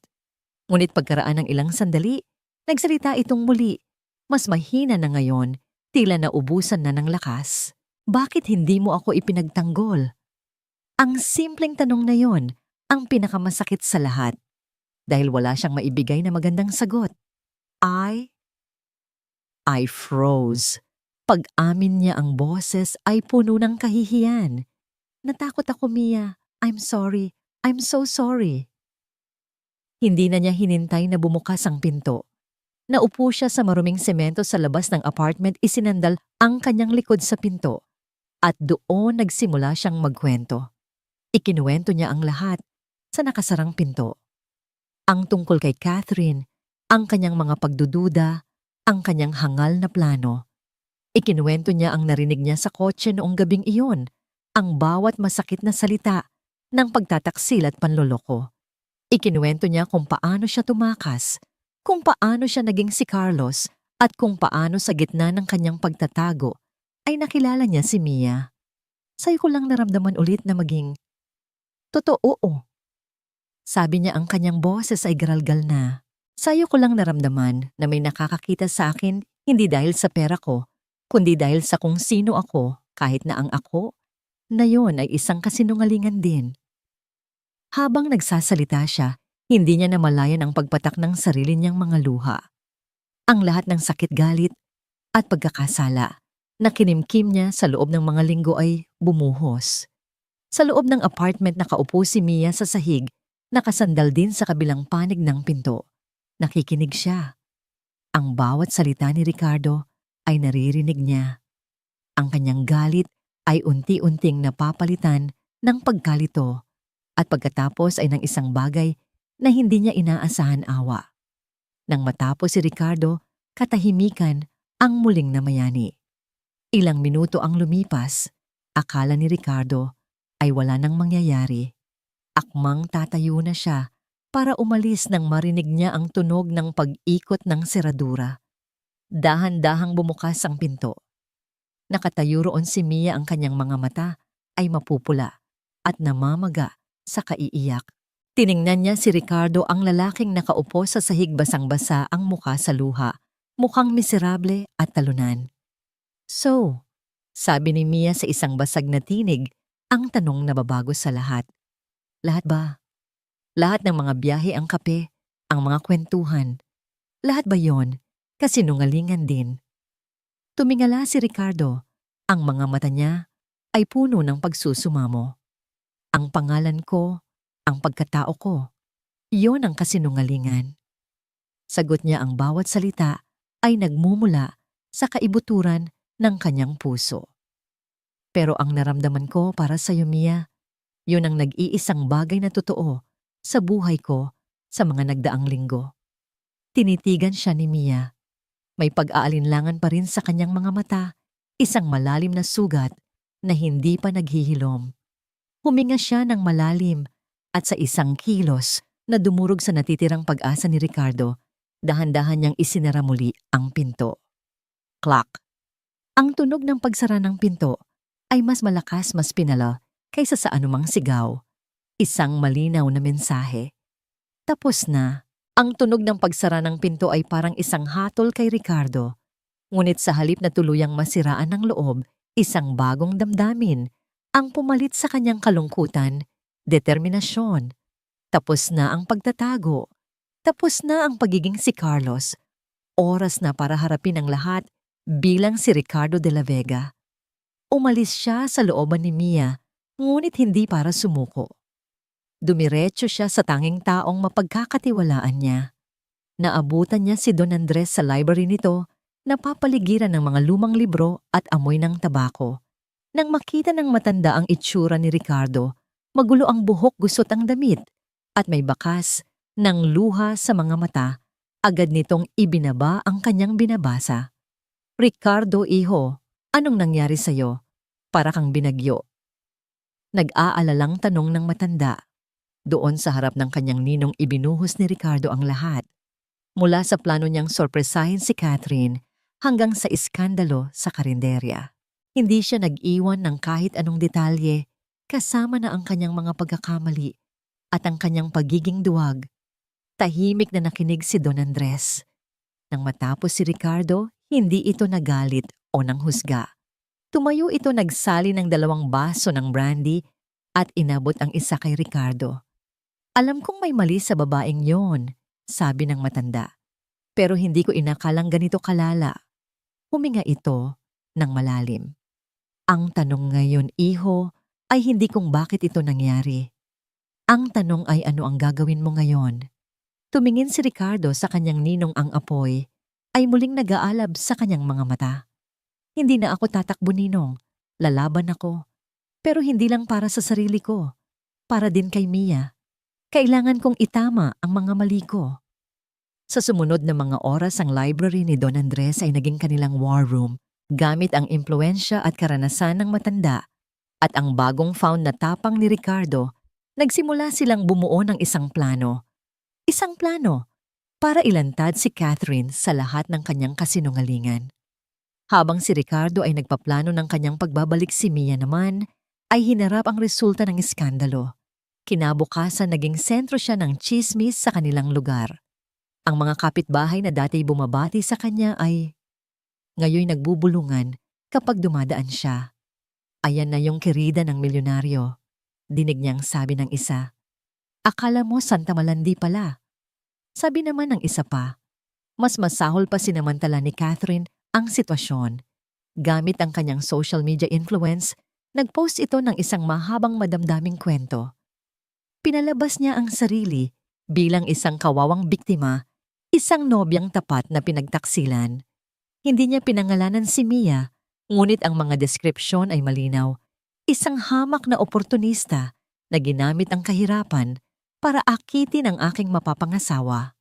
Ngunit pagkaraan ng ilang sandali, nagsalita itong muli. Mas mahina na ngayon, tila naubusan na ng lakas. "Bakit hindi mo ako ipinagtanggol?" Ang simpleng tanong na yon, ang pinakamasakit sa lahat. Dahil wala siyang maibigay na magandang sagot. I froze. Pag-amin niya, ang boses ay puno ng kahihiyan. "Natakot ako, Mia. I'm sorry. I'm so sorry." Hindi na niya hinintay na bumukas ang pinto. Naupo siya sa maruming semento sa labas ng apartment, isinandal ang kanyang likod sa pinto. At doon nagsimula siyang magkwento. Ikinuwento niya ang lahat sa nakasarang pinto. Ang tungkol kay Catherine, ang kanyang mga pagdududa, ang kanyang hangal na plano. Ikinuwento niya ang narinig niya sa kotse noong gabing iyon, ang bawat masakit na salita ng pagtataksil at panloloko. Ikinuwento niya kung paano siya tumakas, kung paano siya naging si Carlos, at kung paano sa gitna ng kanyang pagtatago ay nakilala niya si Mia. "Sa'yo ko lang naramdaman ulit na maging totoo." Sabi niya, ang kanyang boses ay garalgal na. "Sa'yo ko lang naramdaman na may nakakakita sa akin, hindi dahil sa pera ko, kundi dahil sa kung sino ako, kahit na ang ako na yon ay isang kasinungalingan din." Habang nagsasalita siya, hindi niya namalayan ang pagpatak ng sarili niyang mga luha. Ang lahat ng sakit, galit at pagkakasala na kinimkim niya sa loob ng mga linggo ay bumuhos. Sa loob ng apartment, nakaupo si Mia sa sahig, nakasandal din sa kabilang panig ng pinto. Nakikinig siya. Ang bawat salita ni Ricardo ay naririnig niya. Ang kanyang galit ay unti-unting napapalitan ng pagkalito, at pagkatapos ay ng isang bagay na hindi niya inaasahan, awa. Nang matapos si Ricardo, katahimikan ang muling namayani. Ilang minuto ang lumipas, akala ni Ricardo ay wala nang mangyayari. Akmang tatayo na siya para umalis nang marinig niya ang tunog ng pag-ikot ng seradura. Dahan-dahang bumukas ang pinto. Nakatayo roon si Mia, ang kanyang mga mata ay mapupula at namamaga sa kaiiyak. Tiningnan niya si Ricardo, ang lalaking nakaupo sa sahig, basang-basa ang mukha sa luha, mukhang miserable at talunan. "So," sabi ni Mia sa isang basag na tinig, ang tanong na babago sa lahat. "Lahat ba? Lahat ng mga biyahe, ang kape, ang mga kwentuhan, lahat ba yon kasinungalingan din?" Tumingala si Ricardo. Ang mga mata niya ay puno ng pagsusumamo. "Ang pangalan ko, ang pagkatao ko, iyon ang kasinungalingan." Sagot niya, ang bawat salita ay nagmumula sa kaibuturan ng kanyang puso. "Pero ang naramdaman ko para sa iyo, Mia, yun ang nag-iisang bagay na totoo sa buhay ko sa mga nagdaang linggo." Tinitigan siya ni Mia. May pag-aalinlangan pa rin sa kanyang mga mata, isang malalim na sugat na hindi pa naghihilom. Huminga siya ng malalim at sa isang kilos na dumurog sa natitirang pag-asa ni Ricardo, dahan-dahan niyang isinara muli ang pinto. Clack! Ang tunog ng pagsara ng pinto ay mas malakas, mas pinala kaysa sa anumang sigaw. Isang malinaw na mensahe. Tapos na. Ang tunog ng pagsara ng pinto ay parang isang hatol kay Ricardo. Ngunit sa halip na tuluyang masiraan ng loob, isang bagong damdamin ang pumalit sa kanyang kalungkutan, determinasyon. Tapos na ang pagtatago. Tapos na ang pagiging si Carlos. Oras na para harapin ang lahat bilang si Ricardo de la Vega. Umalis siya sa looban ni Mia, ngunit hindi para sumuko. Dumiretso siya sa tanging taong mapagkakatiwalaan niya. Naabutan niya si Don Andres sa library nito, napapaligiran ng mga lumang libro at amoy ng tabako. Nang makita ng matanda ang itsura ni Ricardo, magulo ang buhok, gusot ang damit, at may bakas ng luha sa mga mata, agad nitong ibinaba ang kanyang binabasa. "Ricardo, iho, anong nangyari sa'yo? Para kang binagyo." Nag-aalalang tanong ng matanda. Doon sa harap ng kanyang ninong ibinuhos ni Ricardo ang lahat. Mula sa plano niyang sorpresahin si Catherine hanggang sa iskandalo sa karinderya. Hindi siya nag-iwan ng kahit anong detalye, kasama na ang kanyang mga pagkakamali at ang kanyang pagiging duwag. Tahimik na nakinig si Don Andres. Nang matapos si Ricardo, hindi ito nagalit o nanghusga. Tumayo ito, nagsali ng 2 baso ng brandy at inabot ang isa kay Ricardo. "Alam kong may mali sa babaeng yon," sabi ng matanda. "Pero hindi ko inakalang ganito kalala." Huminga ito ng malalim. "Ang tanong ngayon, iho, ay hindi kung bakit ito nangyari. Ang tanong ay ano ang gagawin mo ngayon." Tumingin si Ricardo sa kanyang ninong, ang apoy ay muling nag-aalab sa kanyang mga mata. "Hindi na ako tatakbo, ninong. Lalaban ako. Pero hindi lang para sa sarili ko. Para din kay Mia. Kailangan kong itama ang mga mali ko." Sa sumunod na mga oras, ang library ni Don Andres ay naging kanilang war room, gamit ang impluensya at karanasan ng matanda at ang bagong found na tapang ni Ricardo. Nagsimula silang bumuo ng isang plano. Isang plano para ilantad si Catherine sa lahat ng kanyang kasinungalingan. Habang si Ricardo ay nagpaplano ng kanyang pagbabalik, si Mia naman ay hinarap ang resulta ng iskandalo. Kinabukasan, naging sentro siya ng tsismis sa kanilang lugar. Ang mga kapitbahay na dati bumabati sa kanya ay ngayon nagbubulungan kapag dumadaan siya. "Ayan na yung kirida ng milyonaryo," dinig niyang sabi ng isa. "Akala mo Santa Malandi pala," sabi naman ng isa pa. Mas masahol pa sinamantala ni Catherine ang sitwasyon. Gamit ang kanyang social media influence, nagpost ito ng isang mahabang madamdaming kwento. Pinalabas niya ang sarili bilang isang kawawang biktima, isang nobyang tapat na pinagtaksilan. Hindi niya pinangalanan si Mia, ngunit ang mga deskripsyon ay malinaw. Isang hamak na oportunista na ginamit ang kahirapan para akitin ang aking mapapangasawa.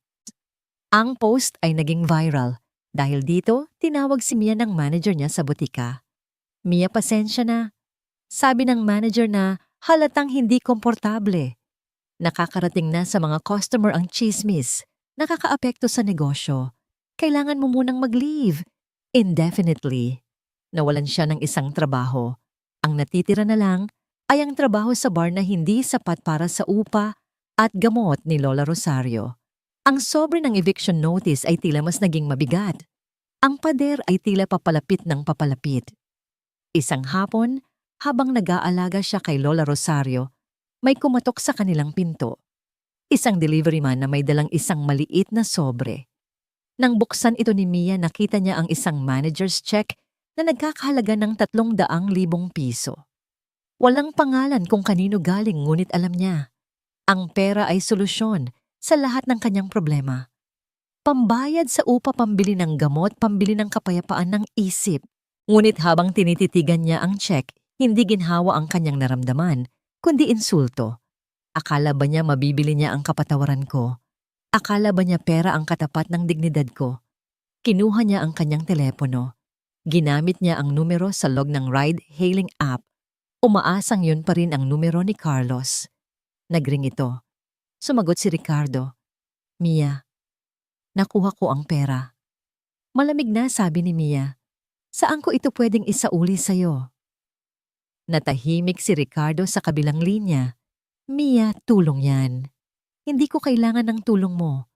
Ang post ay naging viral. Dahil dito, tinawag si Mia ng manager niya sa butika. "Mia, pasensya na." Sabi ng manager na halatang hindi komportable. Nakakarating na sa mga customer ang chismis. Nakakaapekto sa negosyo. Kailangan mo munang mag-leave. Indefinitely. Nawalan siya ng isang trabaho. Ang natitira na lang ay ang trabaho sa bar na hindi sapat para sa upa at gamot ni Lola Rosario. Ang sobre ng eviction notice ay tila mas naging mabigat. Ang pader ay tila papalapit ng papalapit. Isang hapon, habang nag-aalaga siya kay Lola Rosario, may kumatok sa kanilang pinto. Isang delivery man na may dalang isang maliit na sobre. Nang buksan ito ni Mia, nakita niya ang isang manager's check na nagkakahalaga ng 300,000 piso. Walang pangalan kung kanino galing, ngunit alam niya. Ang pera ay solusyon sa lahat ng kanyang problema. Pambayad sa upa, pambili ng gamot, pambili ng kapayapaan ng isip. Ngunit habang tinititigan niya ang check, hindi ginhawa ang kanyang naramdaman, kundi insulto. Akala ba niya mabibili niya ang kapatawaran ko? Akala ba niya pera ang katapat ng dignidad ko? Kinuha niya ang kanyang telepono. Ginamit niya ang numero sa log ng ride-hailing app. Umaasang yun pa rin ang numero ni Carlos. Nagring ito. Sumagot si Ricardo. Mia, nakuha ko ang pera. Malamig na, sabi ni Mia. Saan ko ito pwedeng isauli sa'yo? Natahimik si Ricardo sa kabilang linya. Mia, tulong yan. Hindi ko kailangan ng tulong mo.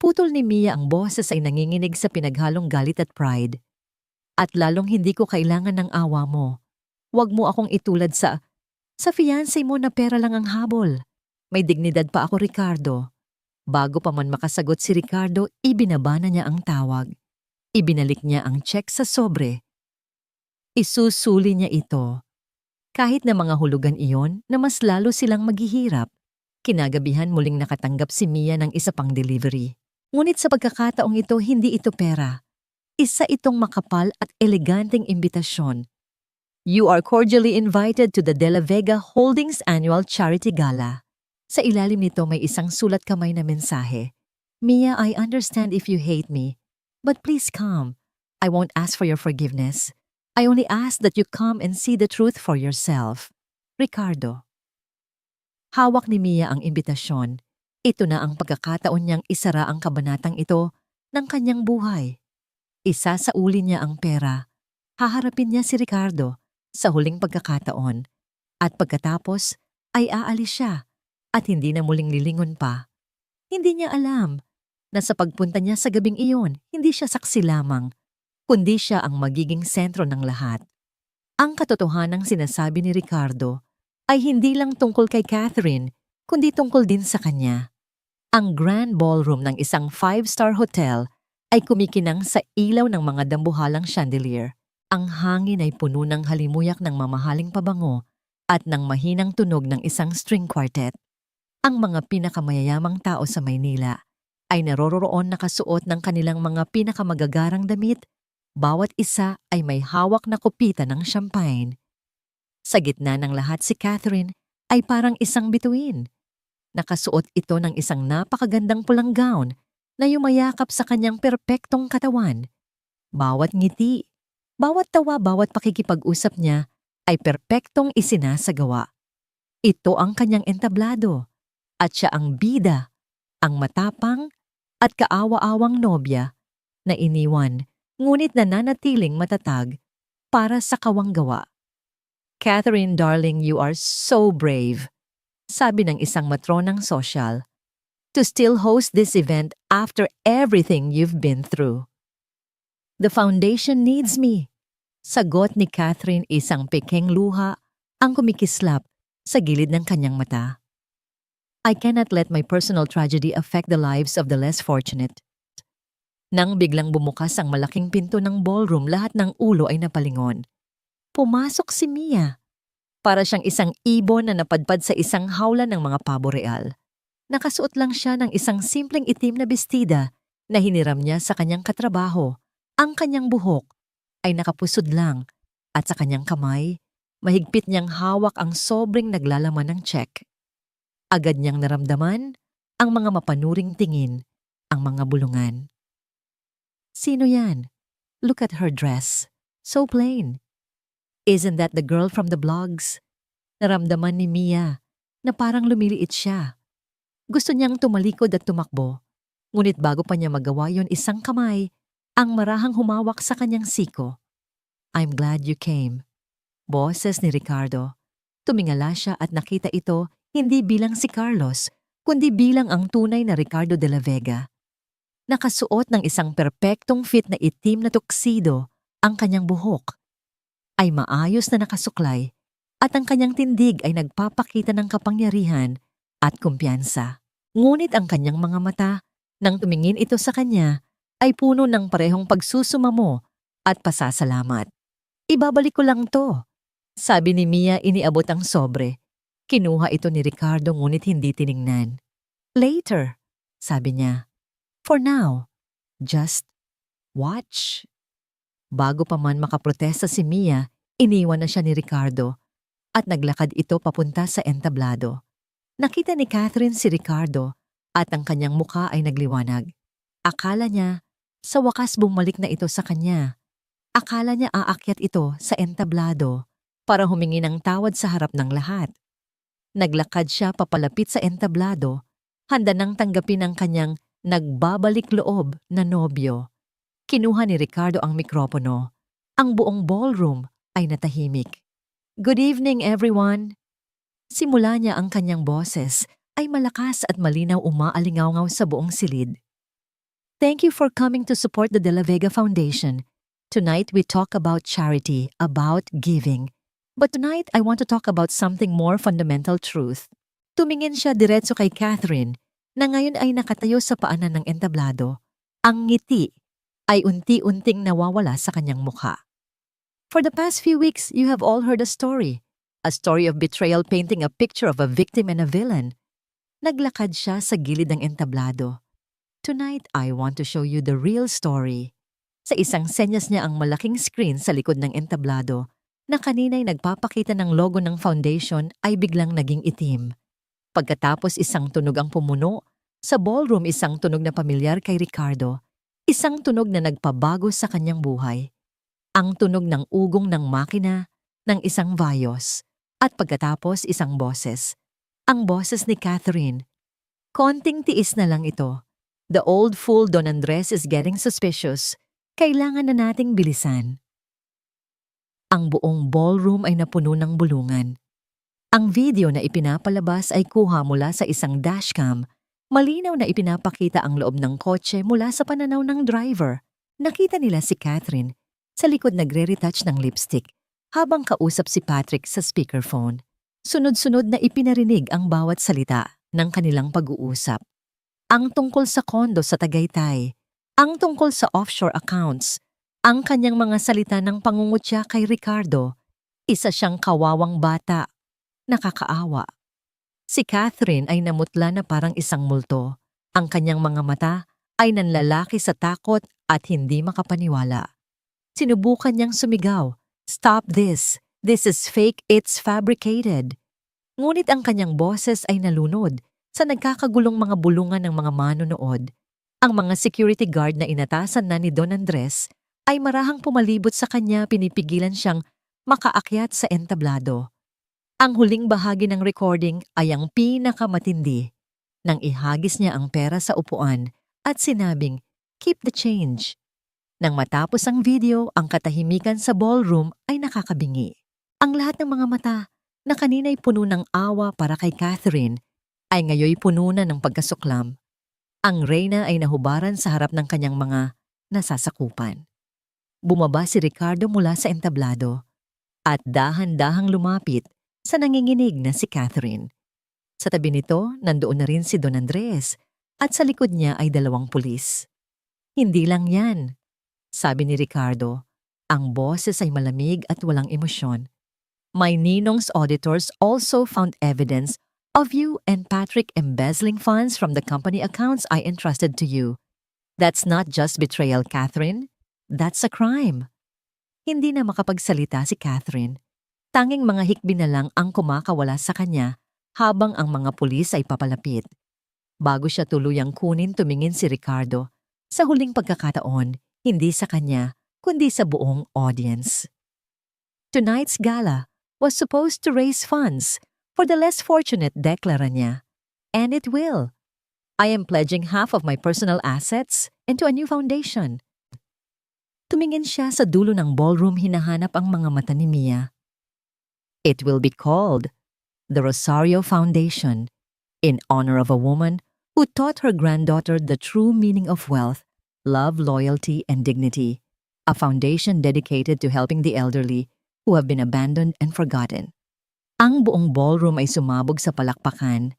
Putol ni Mia, ang boses ay nanginginig sa pinaghalong galit at pride. At lalong hindi ko kailangan ng awa mo. Huwag mo akong itulad sa fiancé mo na pera lang ang habol. May dignidad pa ako, Ricardo. Bago pa man makasagot si Ricardo, ibinabana niya ang tawag. Ibinalik niya ang check sa sobre. Isusuli niya ito. Kahit na mga hulugan iyon na mas lalo silang maghihirap. Kinagabihan muling nakatanggap si Mia ng isa pang delivery. Ngunit sa pagkakataong ito, hindi ito pera. Isa itong makapal at eleganteng imbitasyon. You are cordially invited to the De La Vega Holdings Annual Charity Gala. Sa ilalim nito may isang sulat kamay na mensahe. Mia, I understand if you hate me. But please come. I won't ask for your forgiveness. I only ask that you come and see the truth for yourself. Ricardo. Hawak ni Mia ang imbitasyon. Ito na ang pagkakataon niyang isara ang kabanatang ito ng kanyang buhay. Isa sa uli niya ang pera. Haharapin niya si Ricardo sa huling pagkakataon. At pagkatapos ay aalis siya at hindi na muling lilingon pa. Hindi niya alam na sa pagpunta niya sa gabing iyon, hindi siya saksi lamang, kundi siya ang magiging sentro ng lahat. Ang katotohanang sinasabi ni Ricardo ay hindi lang tungkol kay Catherine, kundi tungkol din sa kanya. Ang grand ballroom ng isang 5-star hotel ay kumikinang sa ilaw ng mga dambuhalang chandelier. Ang hangin ay puno ng halimuyak ng mamahaling pabango at ng mahinang tunog ng isang string quartet. Ang mga pinakamayayamang tao sa Maynila ay naroroon nakasuot ng kanilang mga pinakamagagarang damit. Bawat isa ay may hawak na kopita ng champagne. Sa gitna ng lahat, si Catherine ay parang isang bituin. Nakasuot ito ng isang napakagandang pulang gown na yumayakap sa kanyang perpektong katawan. Bawat ngiti, bawat tawa, bawat pakikipag-usap niya ay perpektong isinasagawa. Ito ang kanyang entablado at siya ang bida, ang matapang at kaawa-awang nobya na iniwan ngunit nananatiling matatag para sa kawanggawa. Catherine, darling, you are so brave, sabi ng isang matronang sosyal, to still host this event after everything you've been through. The foundation needs me. Sagot ni Catherine, isang pekeng luha ang kumikislap sa gilid ng kanyang mata. I cannot let my personal tragedy affect the lives of the less fortunate. Nang biglang bumukas ang malaking pinto ng ballroom, lahat ng ulo ay napalingon. Pumasok si Mia. Para siyang isang ibon na napadpad sa isang hawla ng mga pabo real. Nakasuot lang siya ng isang simpleng itim na bestida na hiniram niya sa kanyang katrabaho. Ang kanyang buhok ay nakapusod lang at sa kanyang kamay, mahigpit niyang hawak ang sobrang naglalaman ng check. Agad niyang naramdaman ang mga mapanuring tingin, ang mga bulungan. Sino yan? Look at her dress. So plain. Isn't that the girl from the blogs? Naramdaman ni Mia na parang lumiliit siya. Gusto niyang tumalikod at tumakbo. Ngunit bago pa niya magawa yon, isang kamay ang marahang humawak sa kanyang siko. "I'm glad you came." Boses ni Ricardo. Tumingala siya at nakita ito hindi bilang si Carlos, kundi bilang ang tunay na Ricardo de la Vega. Nakasuot ng isang perpektong fit na itim na tuxedo, ang kanyang buhok ay maayos na nakasuklay at ang kanyang tindig ay nagpapakita ng kapangyarihan at kumpiyansa. Ngunit ang kanyang mga mata, nang tumingin ito sa kanya, ay puno ng parehong pagsusumamo at pasasalamat. "Ibabalik ko lang to," sabi ni Mia iniabot ang sobre. Kinuha ito ni Ricardo ngunit hindi tiningnan. "Later," sabi niya. "For now, just watch." Bago pa man makaprotesta si Mia, iniwan na siya ni Ricardo at naglakad ito papunta sa entablado. Nakita ni Catherine si Ricardo at ang kanyang muka ay nagliwanag. Akala niya, sa wakas bumalik na ito sa kanya. Akala niya aakyat ito sa entablado para humingi ng tawad sa harap ng lahat. Naglakad siya papalapit sa entablado, handa nang tanggapin ang kanyang nagbabalik loob na nobyo. Kinuha ni Ricardo ang mikropono. Ang buong ballroom ay natahimik. "Good evening, everyone." Simula niya ang kanyang boses ay malakas at malinaw umaalingaw sa buong silid. "Thank you for coming to support the De La Vega Foundation. Tonight we talk about charity, about giving. But tonight I want to talk about something more fundamental truth." Tumingin siya diretso kay Catherine na ngayon ay nakatayo sa paanan ng entablado. Ang ngiti ay unti-unting nawawala sa kanyang mukha. "For the past few weeks, you have all heard a story of betrayal painting a picture of a victim and a villain." Naglakad siya sa gilid ng entablado. "Tonight, I want to show you the real story." Sa isang senyas niya ang malaking screen sa likod ng entablado na kanina'y nagpapakita ng logo ng foundation ay biglang naging itim. Pagkatapos isang tunog ang pumuno, sa ballroom isang tunog na pamilyar kay Ricardo, isang tunog na nagpabago sa kanyang buhay. Ang tunog ng ugong ng makina, ng isang vayos, at pagkatapos isang boses. Ang boses ni Catherine. "Konting tiis na lang ito. The old fool Don Andres is getting suspicious. Kailangan na nating bilisan." Ang buong ballroom ay napuno ng bulungan. Ang video na ipinapalabas ay kuha mula sa isang dashcam. Malinaw na ipinapakita ang loob ng kotse mula sa pananaw ng driver. Nakita nila si Catherine sa likod nagre-retouch ng lipstick habang kausap si Patrick sa speakerphone. Sunod-sunod na ipinarinig ang bawat salita ng kanilang pag-uusap. Ang tungkol sa kondo sa Tagaytay, ang tungkol sa offshore accounts, ang kanyang mga salita ng pangungutya kay Ricardo. Isa siyang kawawang bata, nakakaawa. Si Catherine ay namutla na parang isang multo. Ang kanyang mga mata ay nanlalaki sa takot at hindi makapaniwala. Sinubukan niyang sumigaw, "Stop this! This is fake, it's fabricated." Ngunit ang kanyang boses ay nalunod sa nagkakagulong mga bulungan ng mga manonood. Ang mga security guard na inatasan na ni Don Andres ay marahang pumalibot sa kanya, pinipigilan siyang makaakyat sa entablado. Ang huling bahagi ng recording ay ang pinakamatindi. Nang ihagis niya ang pera sa upuan at sinabing, "Keep the change." Nang matapos ang video, ang katahimikan sa ballroom ay nakakabingi. Ang lahat ng mga mata na kanina'y puno ng awa para kay Catherine ay ngayoy puno na ng pagkasuklam. Ang reyna ay nahubaran sa harap ng kanyang mga nasasakupan. Bumaba si Ricardo mula sa entablado at dahan-dahang lumapit sa nanginginig na si Catherine. Sa tabi nito, nandoon na rin si Don Andres at sa likod niya ay 2 pulis. "Hindi lang yan," sabi ni Ricardo. Ang boses ay malamig at walang emosyon. "My ninong's auditors also found evidence of you and Patrick embezzling funds from the company accounts I entrusted to you. That's not just betrayal, Catherine. That's a crime." Hindi na makapagsalita si Catherine. Tanging mga hikbi na lang ang kumakawala sa kanya habang ang mga pulis ay papalapit. Bago siya tuluyang kunin, tumingin si Ricardo. Sa huling pagkakataon, hindi sa kanya, kundi sa buong audience. Tonight's gala was supposed to raise funds for the less fortunate, deklara niya. And it will. I am pledging half of my personal assets into a new foundation. Tumingin siya sa dulo ng ballroom, hinahanap ang mga mata ni Mia. It will be called the Rosario Foundation, in honor of a woman who taught her granddaughter the true meaning of wealth, love, loyalty, and dignity. A foundation dedicated to helping the elderly who have been abandoned and forgotten. Ang buong ballroom ay sumabog sa palakpakan.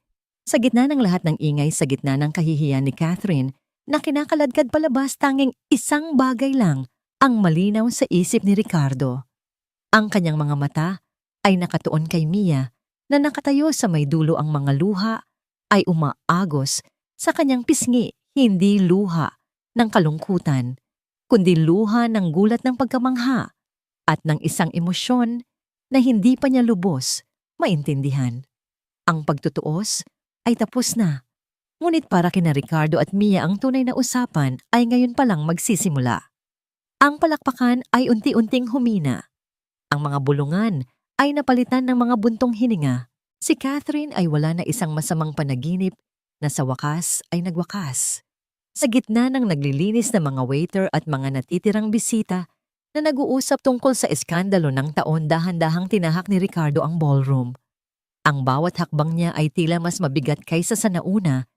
Sa gitna ng lahat ng ingay, sa gitna ng kahihiyan ni Catherine, na kinakaladkad palabas, tanging isang bagay lang ang malinaw sa isip ni Ricardo. Ang kanyang mga mata ay nakatuon kay Mia na nakatayo sa may dulo, ang mga luha ay umaagos sa kanyang pisngi, hindi luha ng kalungkutan, kundi luha ng gulat, ng pagkamangha at ng isang emosyon na hindi pa niya lubos maintindihan. Ang pagtutuos ay tapos na, ngunit para kina Ricardo at Mia ang tunay na usapan ay ngayon pa lang magsisimula. Ang palakpakan ay unti-unting humina. Ang mga bulungan ay napalitan ng mga buntong hininga. Si Catherine ay wala na isang masamang panaginip na sa wakas ay nagwakas. Sa gitna ng naglilinis na mga waiter at mga natitirang bisita na nag-uusap tungkol sa eskandalo ng taon, dahan-dahang tinahak ni Ricardo ang ballroom. Ang bawat hakbang niya ay tila mas mabigat kaysa sa nauna,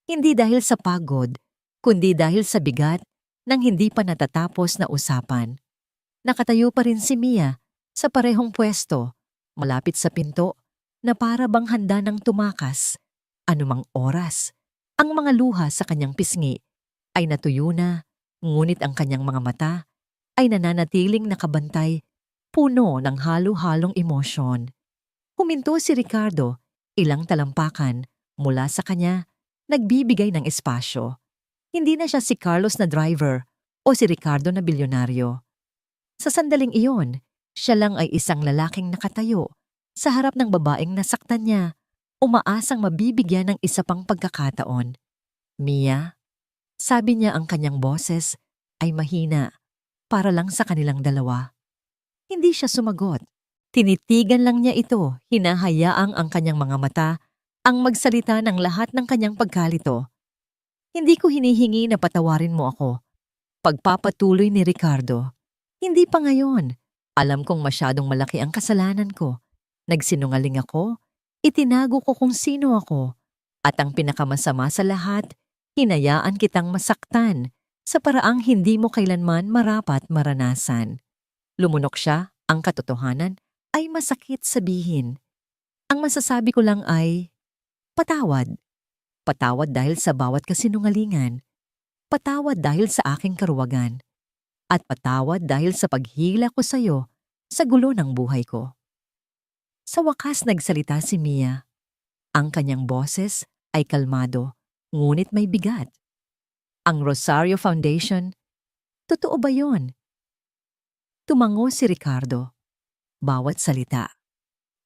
hindi dahil sa pagod, kundi dahil sa bigat ng hindi pa natatapos na usapan. Nakatayo pa rin si Mia sa parehong pwesto, malapit sa pinto, na para bang handa ng tumakas. Anumang oras, ang mga luha sa kanyang pisngi ay natuyo na, ngunit ang kanyang mga mata ay nananatiling nakabantay, puno ng halo-halong emosyon. Huminto si Ricardo, ilang talampakan mula sa kanya, nagbibigay ng espasyo. Hindi na siya si Carlos na driver o si Ricardo na bilyonaryo. Sa sandaling iyon, siya lang ay isang lalaking nakatayo sa harap ng babaeng nasaktan niya, umaasang mabibigyan ng isa pang pagkakataon. Mia, sabi niya, ang kanyang boses ay mahina para lang sa kanilang dalawa. Hindi siya sumagot. Tinitigan lang niya ito, hinahayaang ang kanyang mga mata ang magsalita ng lahat ng kanyang pagkalito. Hindi ko hinihingi na patawarin mo ako. Pagpapatuloy ni Ricardo. Hindi pa ngayon. Alam kong masyadong malaki ang kasalanan ko. Nagsinungaling ako, itinago ko kung sino ako. At ang pinakamasama sa lahat, hinayaan kitang masaktan sa paraang hindi mo kailanman marapat maranasan. Lumunok siya, ang katotohanan ay masakit sabihin. Ang masasabi ko lang ay, patawad. Patawad dahil sa bawat kasinungalingan. Patawad dahil sa aking karuwagan. At patawad dahil sa paghila ko sa iyo sa gulo ng buhay ko. Sa wakas nagsalita si Mia. Ang kanyang boses ay kalmado, ngunit may bigat. Ang Rosario Foundation, totoo ba yon? Tumango si Ricardo. Bawat salita.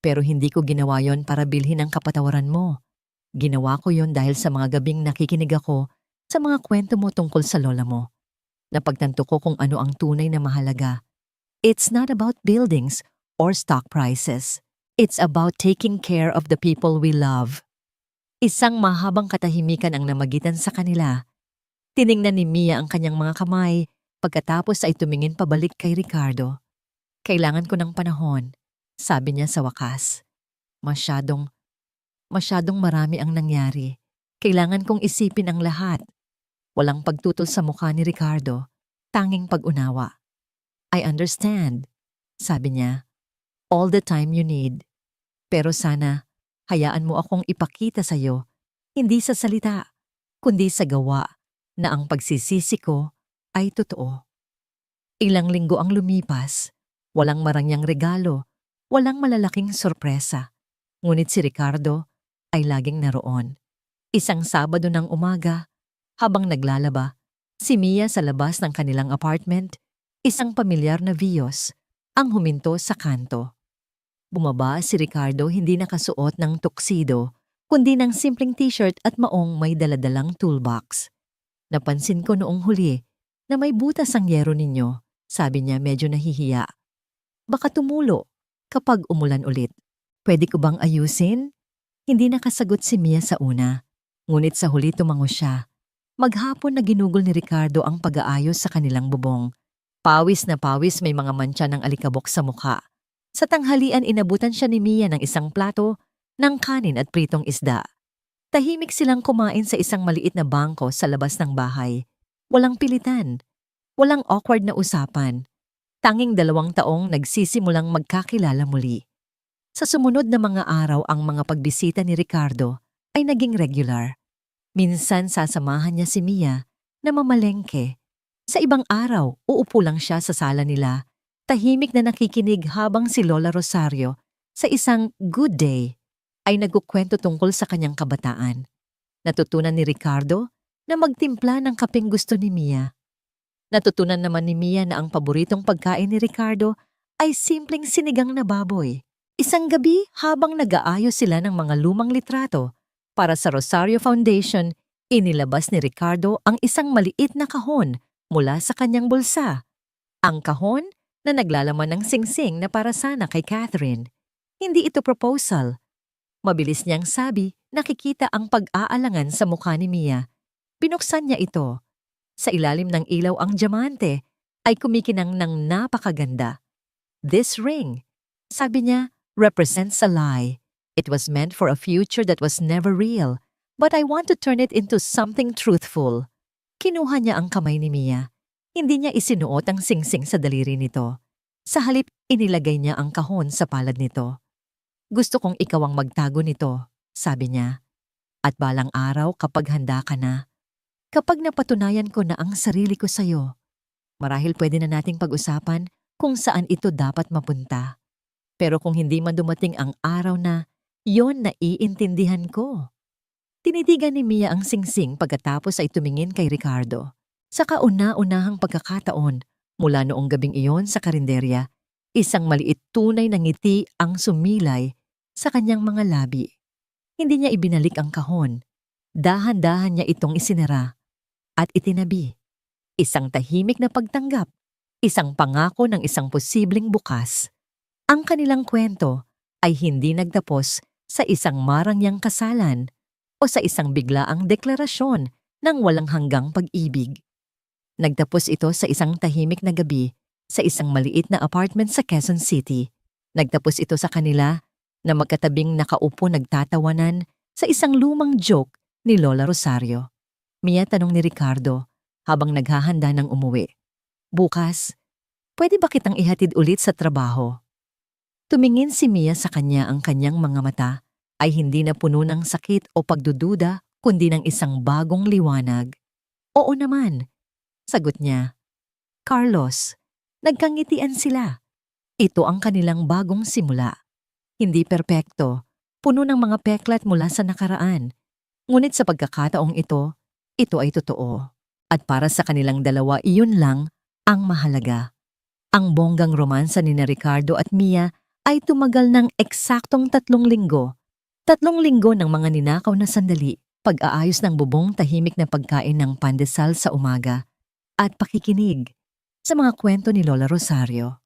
Pero hindi ko ginawa yon para bilhin ang kapatawaran mo. Ginawa ko yon dahil sa mga gabing nakikinig ako sa mga kwento mo tungkol sa lola mo. Napagtanto ko kung ano ang tunay na mahalaga. It's not about buildings or stock prices. It's about taking care of the people we love. Isang mahabang katahimikan ang namagitan sa kanila. Tiningnan ni Mia ang kanyang mga kamay, pagkatapos ay tumingin pabalik kay Ricardo. Kailangan ko ng panahon, sabi niya sa wakas. Masyadong marami ang nangyari. Kailangan kong isipin ang lahat. Walang pagtutol sa mukha ni Ricardo, tanging pag-unawa. I understand, sabi niya. All the time you need. Pero sana, hayaan mo akong ipakita sa iyo, hindi sa salita, kundi sa gawa, na ang pagsisisi ko ay totoo. Ilang linggo ang lumipas, walang marangyang regalo, walang malalaking sorpresa. Ngunit si Ricardo ay laging naroon. Isang Sabado ng umaga, habang naglalaba, si Mia sa labas ng kanilang apartment, isang pamilyar na Vios ang huminto sa kanto. Bumaba si Ricardo, hindi nakasuot ng tuxedo, kundi ng simpleng t-shirt at maong may daladalang toolbox. Napansin ko noong huli na may butas ang yero ninyo, sabi niya medyo nahihiya. Baka tumulo kapag umulan ulit. Pwede ko bang ayusin? Hindi nakasagot si Mia sa una. Ngunit sa huli tumango siya. Maghapon na ginugol ni Ricardo ang pag-aayos sa kanilang bubong. Pawis na pawis, may mga mantsa ng alikabok sa mukha. Sa tanghalian inabutan siya ni Mia ng isang plato ng kanin at pritong isda. Tahimik silang kumain sa isang maliit na bangko sa labas ng bahay. Walang pilitan, walang awkward na usapan. Tanging 2 taong nagsisimulang magkakilala muli. Sa sumunod na mga araw ang mga pagbisita ni Ricardo ay naging regular. Minsan sasamahan niya si Mia na mamalengke. Sa ibang araw, uupo lang siya sa sala nila, tahimik na nakikinig habang si Lola Rosario sa isang good day ay nagkukwento tungkol sa kanyang kabataan. Natutunan ni Ricardo na magtimpla ng kapeng gusto ni Mia. Natutunan naman ni Mia na ang paboritong pagkain ni Ricardo ay simpleng sinigang na baboy. Isang gabi habang nag-aayos sila ng mga lumang litrato para sa Rosario Foundation, inilabas ni Ricardo ang isang maliit na kahon mula sa kanyang bulsa. Ang kahon na naglalaman ng singsing na para sana kay Catherine. Hindi ito proposal. Mabilis niyang sabi, nakikita ang pag-aalangan sa mukha ni Mia. Binuksan niya ito. Sa ilalim ng ilaw ang diamante ay kumikinang ng napakaganda. This ring, sabi niya, represents a lie. It was meant for a future that was never real, but I want to turn it into something truthful. Kinuha niya ang kamay ni Mia. Hindi niya isinuot ang singsing sa daliri nito. Sa halip, inilagay niya ang kahon sa palad nito. Gusto kong ikaw ang magtago nito, sabi niya. At balang araw kapag handa ka na, kapag napatunayan ko na ang sarili ko sa'yo, marahil pwede na nating pag-usapan kung saan ito dapat mapunta. Pero kung hindi man dumating ang araw na, yon na iintindihan ko. Tinitigan ni Mia ang singsing pagkatapos ay tumingin kay Ricardo. Sa kauna-unahang pagkakataon, mula noong gabing iyon sa karinderya, isang maliit tunay na ngiti ang sumilay sa kanyang mga labi. Hindi niya ibinalik ang kahon. Dahan-dahan niya itong isinara at itinabi. Isang tahimik na pagtanggap, isang pangako ng isang posibleng bukas. Ang kanilang kwento ay hindi nagtapos sa isang marangyang kasalan o sa isang biglaang deklarasyon ng walang hanggang pag-ibig. Nagtapos ito sa isang tahimik na gabi sa isang maliit na apartment sa Quezon City. Nagtapos ito sa kanila na magkatabing nakaupo nagtatawanan sa isang lumang joke ni Lola Rosario. Mia, tanong ni Ricardo habang naghahanda ng umuwi. Bukas, pwede ba kitang ihatid ulit sa trabaho? Tumingin si Mia sa kanya, ang kanyang mga mata ay hindi na puno ng sakit o pagdududa kundi ng isang bagong liwanag. Oo naman, sagot niya. Carlos, nagkangitian sila. Ito ang kanilang bagong simula. Hindi perpekto, puno ng mga peklat mula sa nakaraan. Ngunit sa pagkakataong ito ay totoo. At para sa kanilang dalawa, iyon lang ang mahalaga. Ang bonggang romansa ni Ricardo at Mia ay tumagal ng eksaktong 3 linggo. 3 linggo ng mga ninakaw na sandali, pag-aayos ng bubong, tahimik na pagkain ng pandesal sa umaga, at pakikinig sa mga kwento ni Lola Rosario.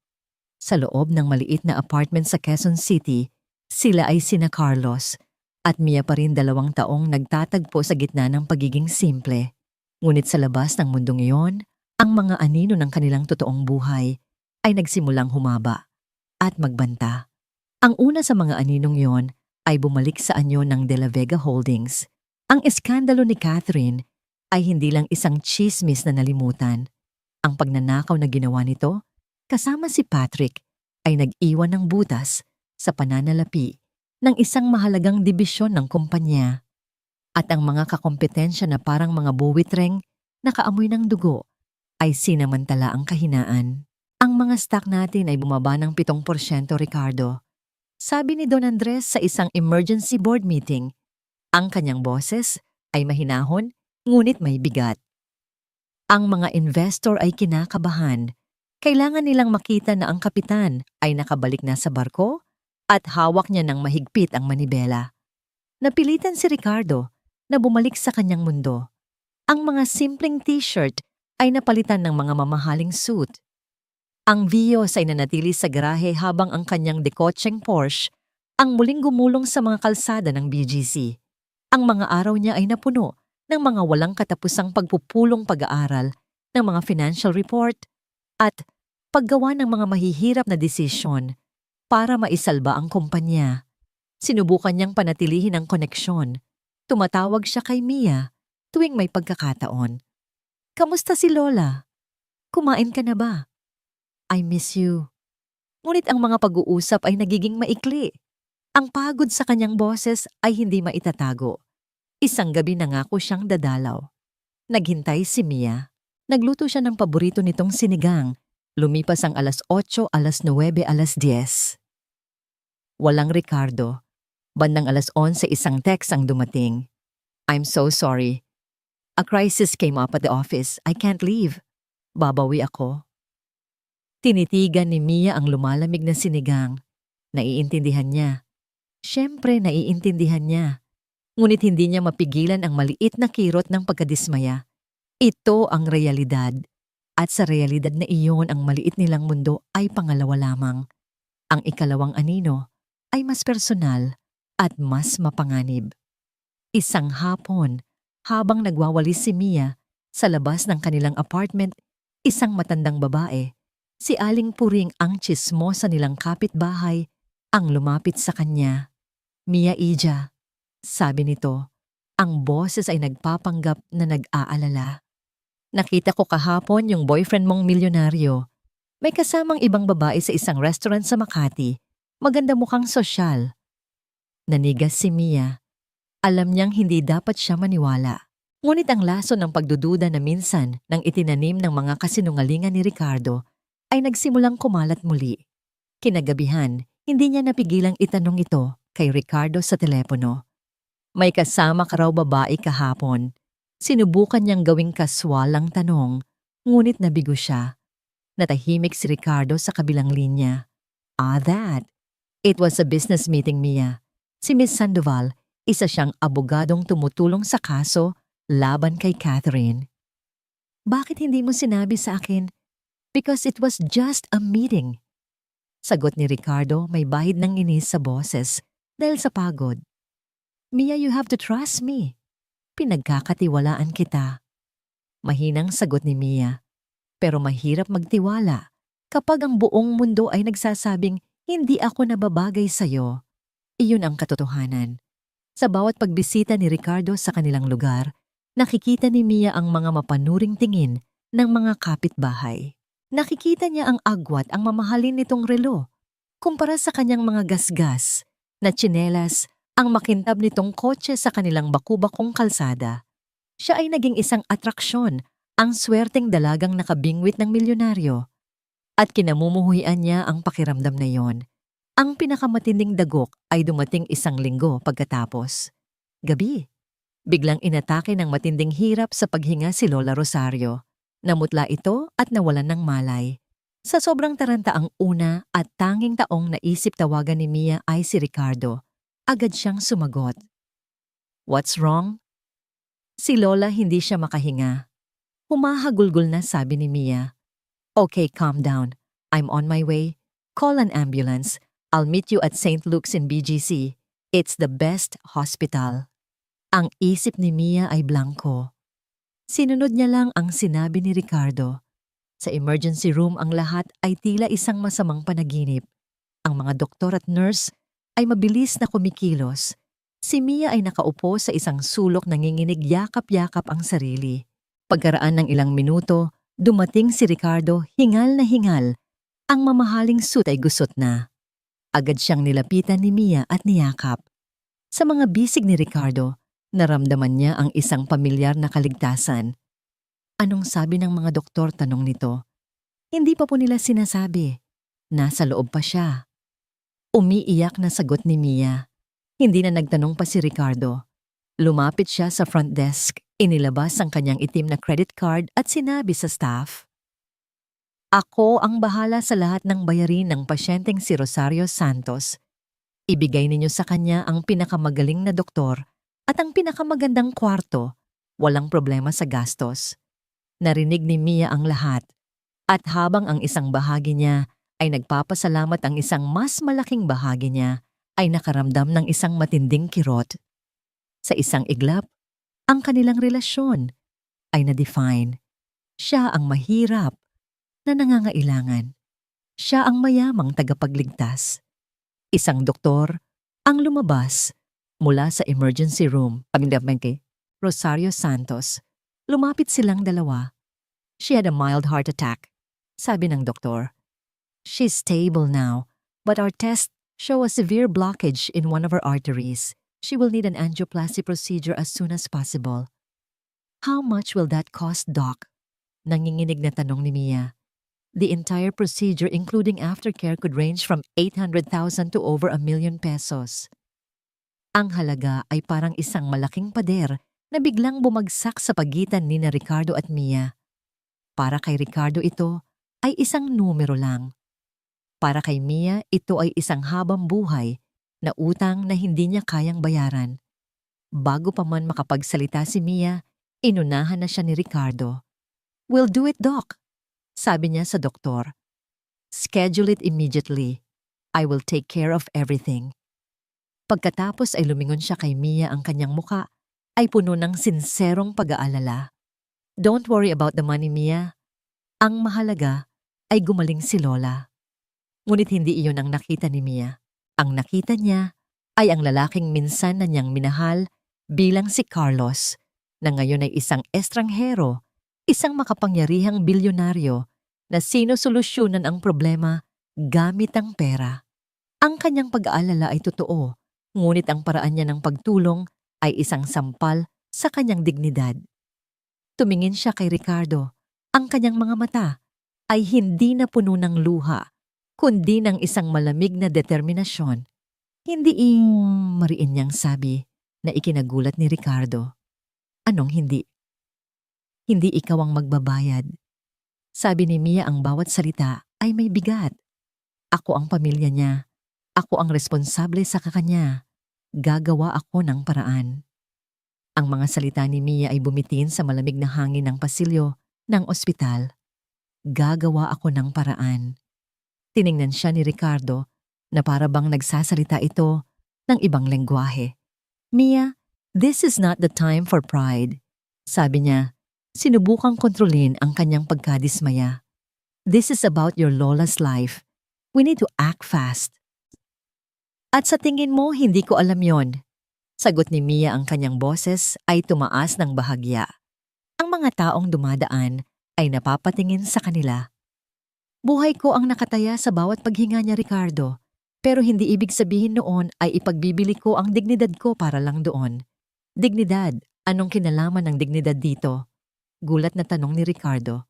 Sa loob ng maliit na apartment sa Quezon City, sila ay sina Carlos at Mia pa rin 2 taong nagtatagpo sa gitna ng pagiging simple. Ngunit sa labas ng mundong iyon, ang mga anino ng kanilang totoong buhay ay nagsimulang humaba at magbanta. Ang una sa mga aninong iyon ay bumalik sa anyo ng De La Vega Holdings. Ang eskandalo ni Catherine ay hindi lang isang chismis na nalimutan. Ang pagnanakaw na ginawa nito, kasama si Patrick, ay nag-iwan ng butas sa pananalapi ng isang mahalagang dibisyon ng kumpanya. At ang mga kakompetensya na parang mga buwitreng nakaamoy ng dugo ay sinamantala ang kahinaan. Ang mga stock natin ay bumaba ng 7%, Ricardo. Sabi ni Don Andres sa isang emergency board meeting. Ang kanyang boses ay mahinahon, ngunit may bigat. Ang mga investor ay kinakabahan. Kailangan nilang makita na ang kapitan ay nakabalik na sa barko at hawak niya ng mahigpit ang manibela. Napilitan si Ricardo na bumalik sa kanyang mundo. Ang mga simpleng t-shirt ay napalitan ng mga mamahaling suit. Ang Vios ay nanatili sa garahe habang ang kanyang dekotseng Porsche ang muling gumulong sa mga kalsada ng BGC. Ang mga araw niya ay napuno ng mga walang katapusang pagpupulong pag-aaral ng mga financial report at paggawa ng mga mahihirap na desisyon para maisalba ang kumpanya. Sinubukan niyang panatilihin ang koneksyon. Tumatawag siya kay Mia tuwing may pagkakataon. Kamusta si Lola? Kumain ka na ba? I miss you. Ngunit ang mga pag-uusap ay nagiging maikli. Ang pagod sa kanyang boses ay hindi maitatago. Isang gabi nangako siyang dadalaw. Naghintay si Mia. Nagluto siya ng paborito nitong sinigang. Lumipas ang 8:00, 9:00, 10:00. Walang Ricardo. Bandang 11:00 isang text ang dumating. I'm so sorry. A crisis came up at the office. I can't leave. Babawi ako. Tinitigan ni Mia ang lumalamig na sinigang. Naiintindihan niya. Siyempre, naiintindihan niya. Ngunit hindi niya mapigilan ang maliit na kirot ng pagkadismaya. Ito ang realidad. At sa realidad na iyon ang maliit nilang mundo ay pangalawa lamang. Ang ikalawang anino ay mas personal at mas mapanganib. Isang hapon, habang nagwawalis si Mia sa labas ng kanilang apartment, isang matandang babae, si Aling Puring ang tsismosa nilang kapitbahay, ang lumapit sa kanya. Mia Ija, sabi nito, ang boses ay nagpapanggap na nag-aalala. Nakita ko kahapon yung boyfriend mong milyonaryo. May kasamang ibang babae sa isang restaurant sa Makati. Maganda mukhang sosyal. Nanigas si Mia. Alam niyang hindi dapat siya maniwala. Ngunit ang laso ng pagdududa na minsan nang itinanim ng mga kasinungalingan ni Ricardo ay nagsimulang kumalat muli. Kinagabihan, hindi niya napigilang itanong ito kay Ricardo sa telepono. May kasama ka raw babae kahapon. Sinubukan niyang gawing kaswal ang tanong, ngunit nabigo siya. Natahimik si Ricardo sa kabilang linya. That. It was a business meeting, Mia. Si Miss Sandoval, isa siyang abogadong tumutulong sa kaso laban kay Catherine. Bakit hindi mo sinabi sa akin? Because it was just a meeting. Sagot ni Ricardo, may bahid ng inis sa boses dahil sa pagod. Mia, you have to trust me. Pinagkakatiwalaan kita. Mahinang sagot ni Mia. Pero mahirap magtiwala kapag ang buong mundo ay nagsasabing hindi ako nababagay sa'yo. Iyon ang katotohanan. Sa bawat pagbisita ni Ricardo sa kanilang lugar, nakikita ni Mia ang mga mapanuring tingin ng mga kapitbahay. Nakikita niya ang agwat ang mamahalin nitong relo, kumpara sa kanyang mga gasgas na tsinelas ang makintab nitong kotse sa kanilang bakubakong kalsada. Siya ay naging isang atraksyon, ang swerteng dalagang nakabingwit ng milyonaryo. At kinamumuhuian niya ang pakiramdam na yon. Ang pinakamatinding dagok ay dumating 1 linggo pagkatapos. Gabi, biglang inatake ng matinding hirap sa paghinga si Lola Rosario. Namutla ito at nawalan ng malay. Sa sobrang taranta ang una at tanging taong naisip tawagan ni Mia ay si Ricardo. Agad siyang sumagot. What's wrong? Si Lola hindi siya makahinga. Humahagulgol na sabi ni Mia. Okay, calm down. I'm on my way. Call an ambulance. I'll meet you at St. Luke's in BGC. It's the best hospital. Ang isip ni Mia ay blanko. Sinunod niya lang ang sinabi ni Ricardo. Sa emergency room ang lahat ay tila isang masamang panaginip. Ang mga doktor at nurse ay mabilis na kumikilos. Si Mia ay nakaupo sa isang sulok nanginginig yakap-yakap ang sarili. Pagkaraan ng ilang minuto, dumating si Ricardo hingal na hingal. Ang mamahaling suit ay gusot na. Agad siyang nilapitan ni Mia at niyakap. Sa mga bisig ni Ricardo, naramdaman niya ang isang pamilyar na kaligtasan. Anong sabi ng mga doktor, tanong nito? Hindi pa po nila sinasabi. Nasa loob pa siya. Umiiyak na sagot ni Mia. Hindi na nagtanong pa si Ricardo. Lumapit siya sa front desk, inilabas ang kanyang itim na credit card at sinabi sa staff. Ako ang bahala sa lahat ng bayarin ng pasyenteng si Rosario Santos. Ibigay ninyo sa kanya ang pinakamagaling na doktor at ang pinakamagandang kwarto. Walang problema sa gastos. Narinig ni Mia ang lahat. At habang ang isang bahagi niya ay nagpapasalamat, ang isang mas malaking bahagi niya ay nakaramdam ng isang matinding kirot. Sa isang iglap, ang kanilang relasyon ay na-define. Siya ang mahirap na nangangailangan. Siya ang mayamang tagapagligtas. Isang doktor ang lumabas mula sa emergency room. Pagdamangke, Rosario Santos. Lumapit silang dalawa. She had a mild heart attack. Sabi ng doktor, "She's stable now, but our tests show a severe blockage in one of her arteries. She will need an angioplasty procedure as soon as possible." "How much will that cost, Doc?" Nanginginig na tanong ni Mia. The entire procedure including aftercare could range from 800,000 to over 1,000,000 pesos. Ang halaga ay parang isang malaking pader na biglang bumagsak sa pagitan ni na Ricardo at Mia. Para kay Ricardo ito ay isang numero lang. Para kay Mia ito ay isang habang buhay na utang na hindi niya kayang bayaran. Bago pa man makapagsalita si Mia, inunahan na siya ni Ricardo. "We'll do it, Doc," sabi niya sa doktor. "Schedule it immediately. I will take care of everything." Pagkatapos ay lumingon siya kay Mia, ang kanyang muka ay puno ng sinserong pag-aalala. "Don't worry about the money, Mia. Ang mahalaga ay gumaling si Lola." Ngunit hindi iyon ang nakita ni Mia. Ang nakita niya ay ang lalaking minsan na niyang minahal bilang si Carlos, na ngayon ay isang estranghero, isang makapangyarihang bilyonaryo na sinusolusyunan ang problema gamit ang pera. Ang kanyang pag-aalala ay totoo, ngunit ang paraan niya ng pagtulong ay isang sampal sa kanyang dignidad. Tumingin siya kay Ricardo. Ang kanyang mga mata ay hindi na puno ng luha, kundi ng isang malamig na determinasyon. Hindi mariin niyang sabi na ikinagulat ni Ricardo. "Anong hindi?" "Hindi ikaw ang magbabayad." Sabi ni Mia, ang bawat salita ay may bigat. "Ako ang pamilya niya. Ako ang responsable sa kakanya. Gagawa ako ng paraan." Ang mga salita ni Mia ay bumitin sa malamig na hangin ng pasilyo ng ospital. "Gagawa ako ng paraan." Tiningnan siya ni Ricardo na para bang nagsasalita ito ng ibang lengguwahe. "Mia, this is not the time for pride." Sabi niya, sinubukang kontrolin ang kanyang pagkadismaya. "This is about your Lola's life. We need to act fast." "At sa tingin mo, hindi ko alam yon." Sagot ni Mia, ang kanyang boses ay tumaas ng bahagya. Ang mga taong dumadaan ay napapatingin sa kanila. "Buhay ko ang nakataya sa bawat paghinga niya, Ricardo. Pero hindi ibig sabihin noon ay ipagbibili ko ang dignidad ko para lang doon." "Dignidad? Anong kinalaman ng dignidad dito?" Gulat na tanong ni Ricardo.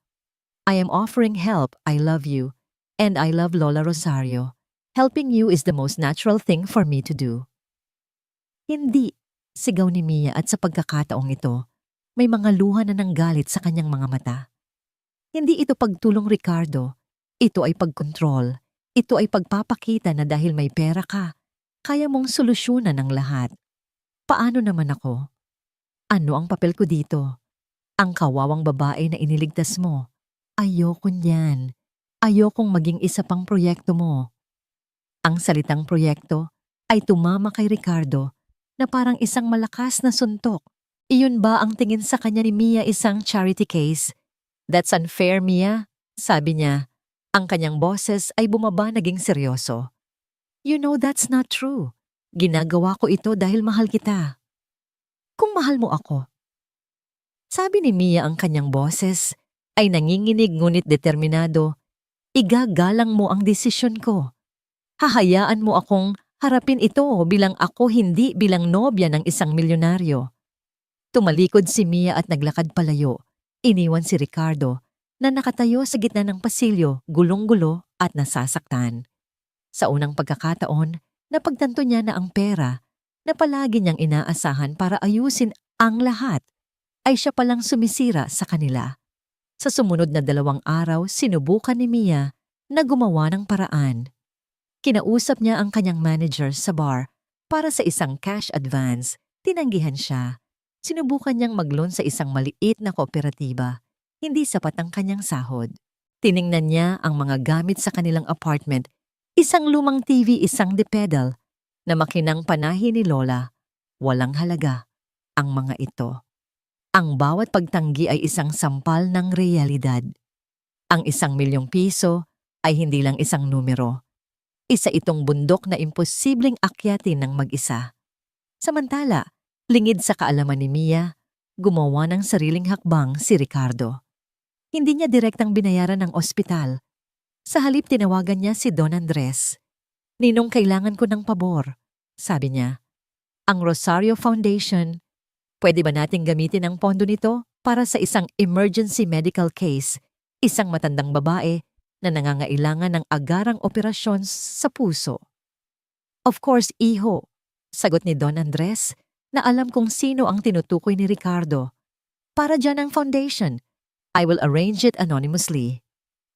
"I am offering help. I love you. And I love Lola Rosario. Helping you is the most natural thing for me to do." "Hindi," sigaw ni Mia, at sa pagkakataong ito, may mga luha na ng galit sa kanyang mga mata. "Hindi ito pagtulong, Ricardo. Ito ay pagkontrol. Ito ay pagpapakita na dahil may pera ka, kaya mong solusyonan ang lahat. Paano naman ako? Ano ang papel ko dito? Ang kawawang babae na iniligtas mo. Ayoko niyan. Ayokong maging isa pang proyekto mo." Ang salitang proyekto ay tumama kay Ricardo na parang isang malakas na suntok. Iyon ba ang tingin sa kanya ni Mia, isang charity case? "That's unfair, Mia," sabi niya. Ang kanyang boses ay bumaba, naging seryoso. "You know that's not true. Ginagawa ko ito dahil mahal kita." "Kung mahal mo ako," sabi ni Mia, ang kanyang boses ay nanginginig ngunit determinado, "igagalang mo ang desisyon ko. Hahayaan mo akong harapin ito bilang ako, hindi bilang nobya ng isang milyonaryo." Tumalikod si Mia at naglakad palayo. Iniwan si Ricardo na nakatayo sa gitna ng pasilyo, gulong-gulo at nasasaktan. Sa unang pagkakataon, napagtanto niya na ang pera na palagi niyang inaasahan para ayusin ang lahat ay siya palang sumisira sa kanila. Sa sumunod na 2 araw, sinubukan ni Mia na gumawa ng paraan. Kinausap niya ang kanyang manager sa bar para sa isang cash advance. Tinanggihan siya. Sinubukan niyang mag-loan sa isang maliit na kooperatiba. Hindi sapat ang kanyang sahod. Tiningnan niya ang mga gamit sa kanilang apartment. Isang lumang TV, isang depedal na makinang panahi ni Lola. Walang halaga. ang mga ito. Ang bawat pagtanggi ay isang sampal ng realidad. Ang 1 milyong piso ay hindi lang isang numero. Isa itong bundok na imposibleng akyatin ng mag-isa. Samantala, lingid sa kaalaman ni Mia, gumawa ng sariling hakbang si Ricardo. Hindi niya direktang binayaran ng ospital. Sa halip tinawagan niya si Don Andres. "Ninong, kailangan ko ng pabor," sabi niya. "Ang Rosario Foundation, pwede ba nating gamitin ang pondo nito para sa isang emergency medical case, isang matandang babae na nangangailangan ng agarang operasyon sa puso?" "Of course, iho," sagot ni Don Andres, na alam kung sino ang tinutukoy ni Ricardo. "Para dyan ang foundation. I will arrange it anonymously."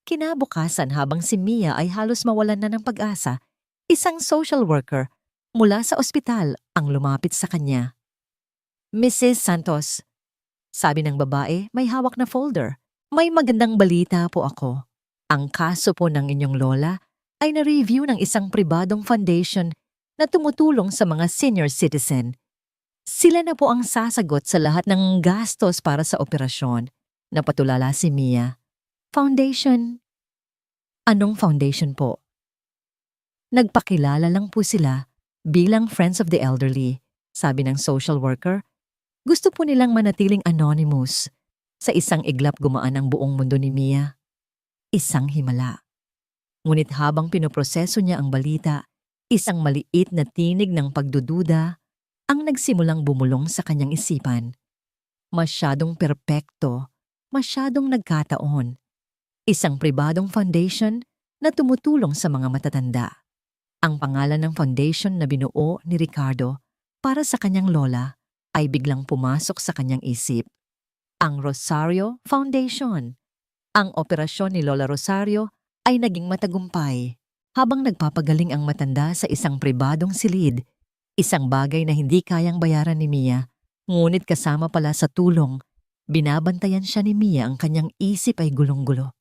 Kinabukasan, habang si Mia ay halos mawalan na ng pag-asa, isang social worker mula sa ospital ang lumapit sa kanya. "Mrs. Santos," sabi ng babae, may hawak na folder. "May magandang balita po ako. Ang kaso po ng inyong lola ay na-review ng isang pribadong foundation na tumutulong sa mga senior citizen. Sila na po ang sasagot sa lahat ng gastos para sa operasyon." Napatulala si Mia. "Foundation?" "Anong foundation po?" "Nagpakilala lang po sila bilang Friends of the Elderly," sabi ng social worker. Gusto po nilang manatiling anonymous. Sa isang iglap, gumaan ang buong mundo ni Mia. Isang himala. Ngunit habang pinoproseso niya ang balita, isang maliit na tinig ng pagdududa ang nagsimulang bumulong sa kanyang isipan. Masyadong perpekto, masyadong nagkataon. Isang pribadong foundation na tumutulong sa mga matatanda. Ang pangalan ng foundation na binuo ni Ricardo para sa kanyang lola ay biglang pumasok sa kanyang isip. Ang Rosario Foundation. Ang operasyon ni Lola Rosario ay naging matagumpay habang nagpapagaling ang matanda sa isang pribadong silid, isang bagay na hindi kayang bayaran ni Mia, ngunit kasama pala sa tulong, binabantayan siya ni Mia. Ang kanyang isip ay gulong-gulo.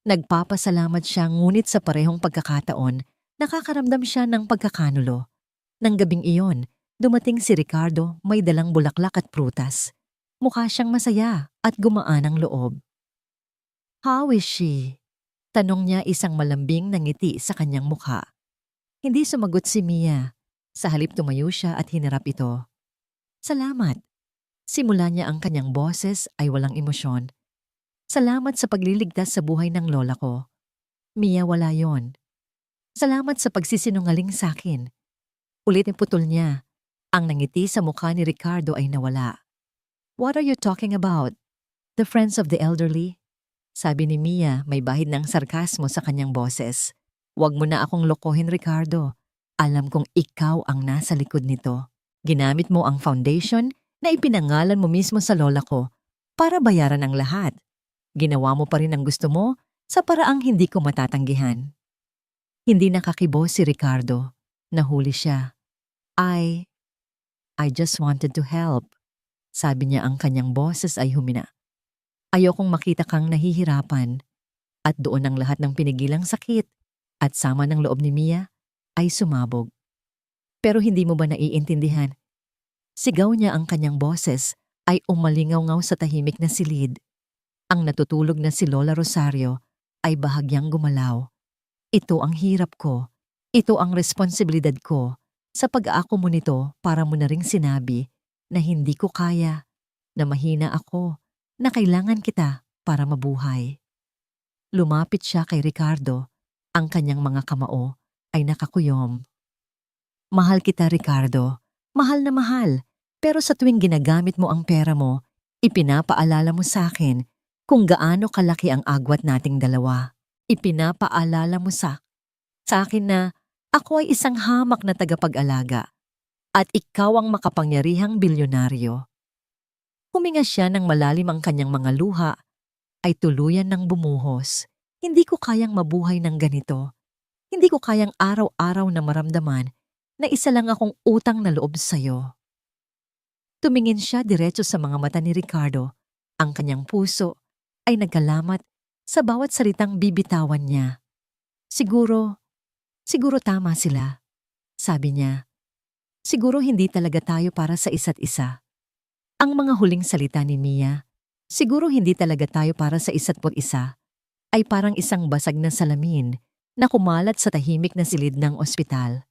Nagpapasalamat siya, ngunit sa parehong pagkakataon, nakakaramdam siya ng pagkakanulo. Nang gabing iyon, dumating si Ricardo, may dalang bulaklak at prutas. Mukha siyang masaya at gumaan ang loob. "How is she?" tanong niya, isang malambing na ngiti sa kanyang mukha. Hindi sumagot si Mia. Sa halip, tumayo siya at hinarap ito. "Salamat." Simula niya, ang kanyang boses ay walang emosyon. "Salamat sa pagliligtas sa buhay ng lola ko. Mia, wala yon. Salamat sa pagsisinungaling sa akin." Ulit ang putol niya. Ang nangiti sa mukha ni Ricardo ay nawala. "What are you talking about? The Friends of the Elderly?" Sabi ni Mia, may bahid ng sarkasmo sa kanyang boses. "Huwag mo na akong lokohin, Ricardo. Alam kong ikaw ang nasa likod nito. Ginamit mo ang foundation na ipinangalan mo mismo sa lola ko para bayaran ang lahat. Ginawa mo pa rin ang gusto mo sa paraang hindi ko matatanggihan." Hindi nakakibo si Ricardo. Nahuli siya. I just wanted to help," sabi niya, ang kanyang boses ay humina. "Ayokong makita kang nahihirapan." At doon ang lahat ng pinigilang sakit at sama ng loob ni Mia ay sumabog. "Pero hindi mo ba naiintindihan?" Sigaw niya, ang kanyang boses ay umalingaw-ngaw sa tahimik na silid. Ang natutulog na si Lola Rosario ay bahagyang gumalaw. "Ito ang hirap ko. Ito ang responsibilidad ko. Sa pag-aako mo nito, para mo na ring sinabi na hindi ko kaya, na mahina ako, na kailangan kita para mabuhay." Lumapit siya kay Ricardo. Ang kanyang mga kamao ay nakakuyom. "Mahal kita, Ricardo. Mahal na mahal. Pero sa tuwing ginagamit mo ang pera mo, ipinapaalala mo sa akin kung gaano kalaki ang agwat nating dalawa. Ipinapaalala mo sa akin na ako ay isang hamak na tagapag-alaga at ikaw ang makapangyarihang bilyonaryo." Huminga siya ng malalim, ang kanyang mga luha ay tuluyan ng bumuhos. "Hindi ko kayang mabuhay ng ganito. Hindi ko kayang araw-araw na maramdaman na isa lang akong utang na loob sa'yo." Tumingin siya diretso sa mga mata ni Ricardo. Ang kanyang puso ay nagkalamat sa bawat salitang bibitawan niya. Siguro tama sila," sabi niya. "Siguro hindi talaga tayo para sa isa't isa. Ang mga huling salita ni Mia, siguro hindi talaga tayo para sa isa't isa, ay parang isang basag na salamin na kumalat sa tahimik na silid ng ospital.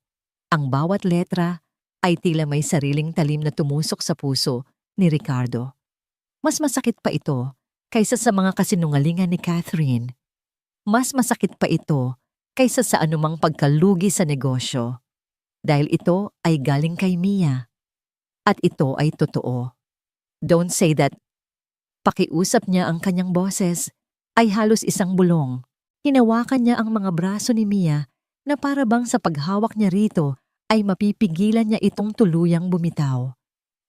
Ang bawat letra ay tila may sariling talim na tumusok sa puso ni Ricardo. Mas masakit pa ito kaysa sa mga kasinungalingan ni Catherine. Mas masakit pa ito kaysa sa anumang pagkalugi sa negosyo. Dahil ito ay galing kay Mia. At ito ay totoo. Don't say that. Pakiusap niya ang kanyang boses ay halos isang bulong. Hinawakan niya ang mga braso ni Mia na para bang sa paghawak niya rito ay mapipigilan niya itong tuluyang bumitaw.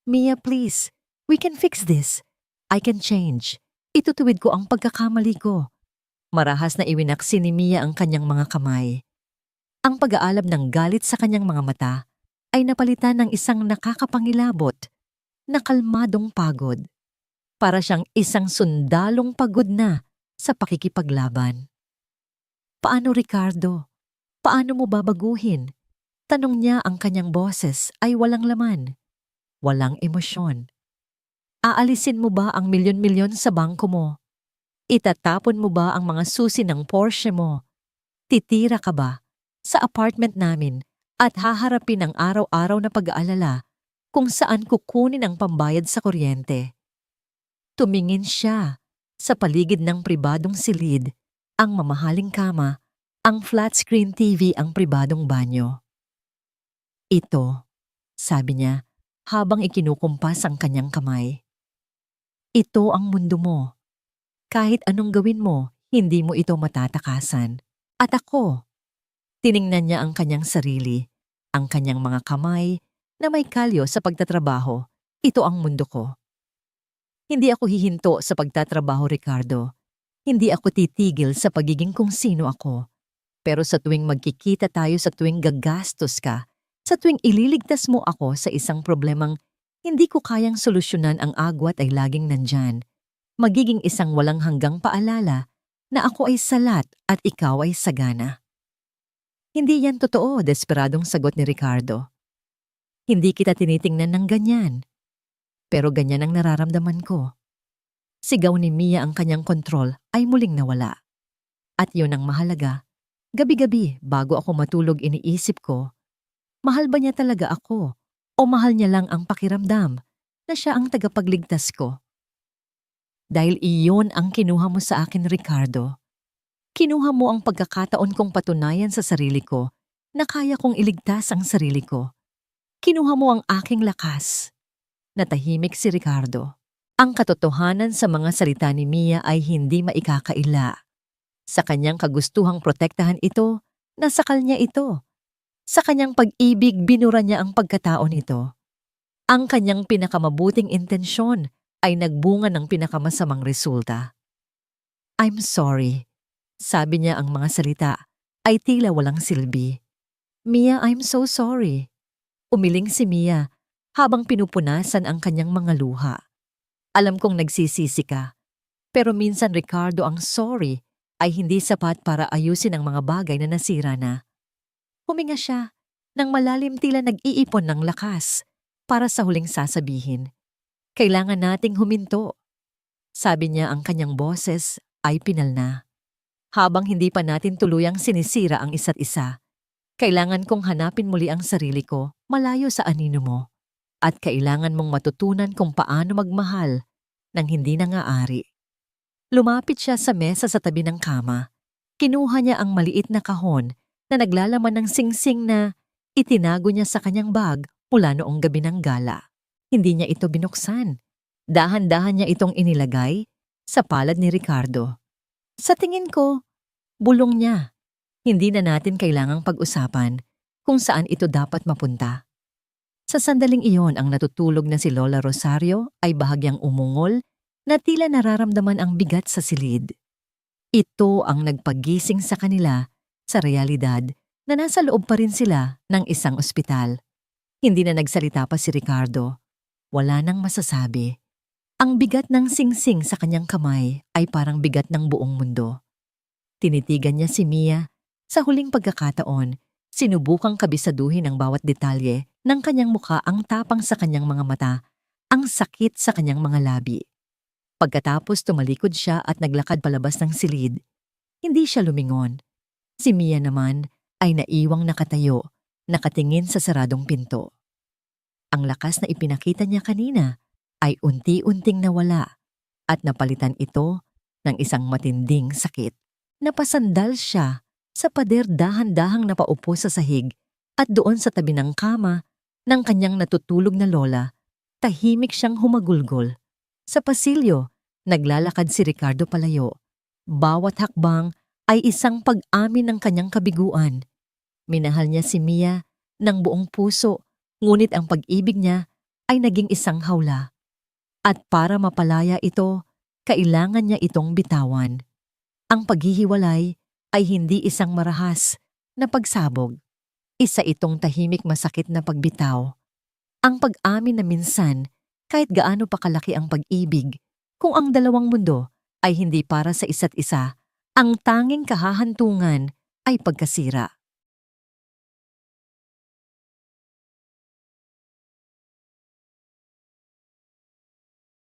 Mia, please. We can fix this. I can change. Itutuwid ko ang pagkakamali ko. Marahas na iwinaksi ni Mia ang kanyang mga kamay. Ang pag-aalab ng galit sa kanyang mga mata ay napalitan ng isang nakakapangilabot na kalmadong pagod. Para siyang isang sundalong pagod na sa pakikipaglaban. Paano, Ricardo? Paano mo babaguhin? Tanong niya, ang kanyang boses ay walang laman, walang emosyon. Aalisin mo ba ang milyon-milyon sa bangko mo? Itatapon mo ba ang mga susi ng Porsche mo? Titira ka ba sa apartment namin at haharapin ang araw-araw na pag-aalala kung saan kukunin ang pambayad sa kuryente? Tumingin siya sa paligid ng pribadong silid, ang mamahaling kama, ang flat screen TV, ang pribadong banyo. Ito, sabi niya habang ikinukumpas ang kanyang kamay. Ito ang mundo mo. Kahit anong gawin mo, hindi mo ito matatakasan. At ako, tiningnan niya ang kanyang sarili, ang kanyang mga kamay na may kalyo sa pagtatrabaho. Ito ang mundo ko. Hindi ako hihinto sa pagtatrabaho, Ricardo. Hindi ako titigil sa pagiging kung sino ako. Pero sa tuwing magkikita tayo, sa tuwing gagastos ka, sa tuwing ililigtas mo ako sa isang problemang hindi ko kayang solusyonan, ang agwat ay laging nandyan. Magiging isang walang hanggang paalala na ako ay salat at ikaw ay sagana. Hindi yan totoo, desperadong sagot ni Ricardo. Hindi kita tinitingnan ng ganyan. Pero ganyan ang nararamdaman ko. Sigaw ni Mia, ang kanyang kontrol ay muling nawala. At yun ang mahalaga. Gabi-gabi bago ako matulog iniisip ko, mahal ba niya talaga ako o mahal niya lang ang pakiramdam na siya ang tagapagligtas ko? Dahil iyon ang kinuha mo sa akin, Ricardo. Kinuha mo ang pagkakataon kong patunayan sa sarili ko na kaya kong iligtas ang sarili ko. Kinuha mo ang aking lakas. Natahimik si Ricardo. Ang katotohanan sa mga salita ni Mia ay hindi maikakaila. Sa kanyang kagustuhang protektahan ito, nasakal niya ito. Sa kanyang pag-ibig, binura niya ang pagkatao nito. Ang kanyang pinakamabuting intensyon ay nagbunga ng pinakamasamang resulta. I'm sorry. Sabi niya, ang mga salita ay tila walang silbi. Mia, I'm so sorry. Umiling si Mia habang pinupunasan ang kanyang mga luha. Alam kong nagsisisi ka. Pero minsan, Ricardo, ang sorry ay hindi sapat para ayusin ang mga bagay na nasira na. Huminga siya nang malalim, tila nag-iipon ng lakas para sa huling sasabihin. Kailangan nating huminto. Sabi niya, ang kanyang boses ay pinalna. Habang hindi pa natin tuluyang sinisira ang isa't isa, kailangan kong hanapin muli ang sarili ko malayo sa anino mo. At kailangan mong matutunan kung paano magmahal nang hindi nangaari. Lumapit siya sa mesa sa tabi ng kama. Kinuha niya ang maliit na kahon na naglalaman ng singsing na itinago niya sa kanyang bag mula noong gabi ng gala. Hindi niya ito binuksan. Dahan-dahan niya itong inilagay sa palad ni Ricardo. Sa tingin ko, bulong niya. Hindi na natin kailangang pag-usapan kung saan ito dapat mapunta. Sa sandaling iyon, ang natutulog na si Lola Rosario ay bahagyang umungol na tila nararamdaman ang bigat sa silid. Ito ang nagpagising sa kanila sa realidad na nasa loob pa rin sila ng isang ospital. Hindi na nagsalita pa si Ricardo. Wala nang masasabi. Ang bigat ng singsing sa kanyang kamay ay parang bigat ng buong mundo. Tinitigan niya si Mia. Sa huling pagkakataon, sinubukang kabisaduhin ang bawat detalye ng kanyang muka, ang tapang sa kanyang mga mata ang sakit sa kanyang mga labi. Pagkatapos tumalikod siya at naglakad palabas ng silid, hindi siya lumingon. Si Mia naman ay naiwang nakatayo, nakatingin sa saradong pinto. Ang lakas na ipinakita niya kanina ay unti-unting nawala at napalitan ito ng isang matinding sakit. Napasandal siya sa pader dahan-dahang napaupo sa sahig at doon sa tabi ng kama ng kanyang natutulog na lola, tahimik siyang humagulgol. Sa pasilyo, naglalakad si Ricardo palayo. Bawat hakbang ay isang pag-amin ng kanyang kabiguan. Minahal niya si Mia ng buong puso, ngunit ang pag-ibig niya ay naging isang hawla. At para mapalaya ito, kailangan niya itong bitawan. Ang paghihiwalay ay hindi isang marahas na pagsabog. Isa itong tahimik masakit na pagbitaw. Ang pag-amin na minsan, kahit gaano pa kalaki ang pag-ibig, kung ang dalawang mundo ay hindi para sa isa't isa, ang tanging kahahantungan ay pagkasira.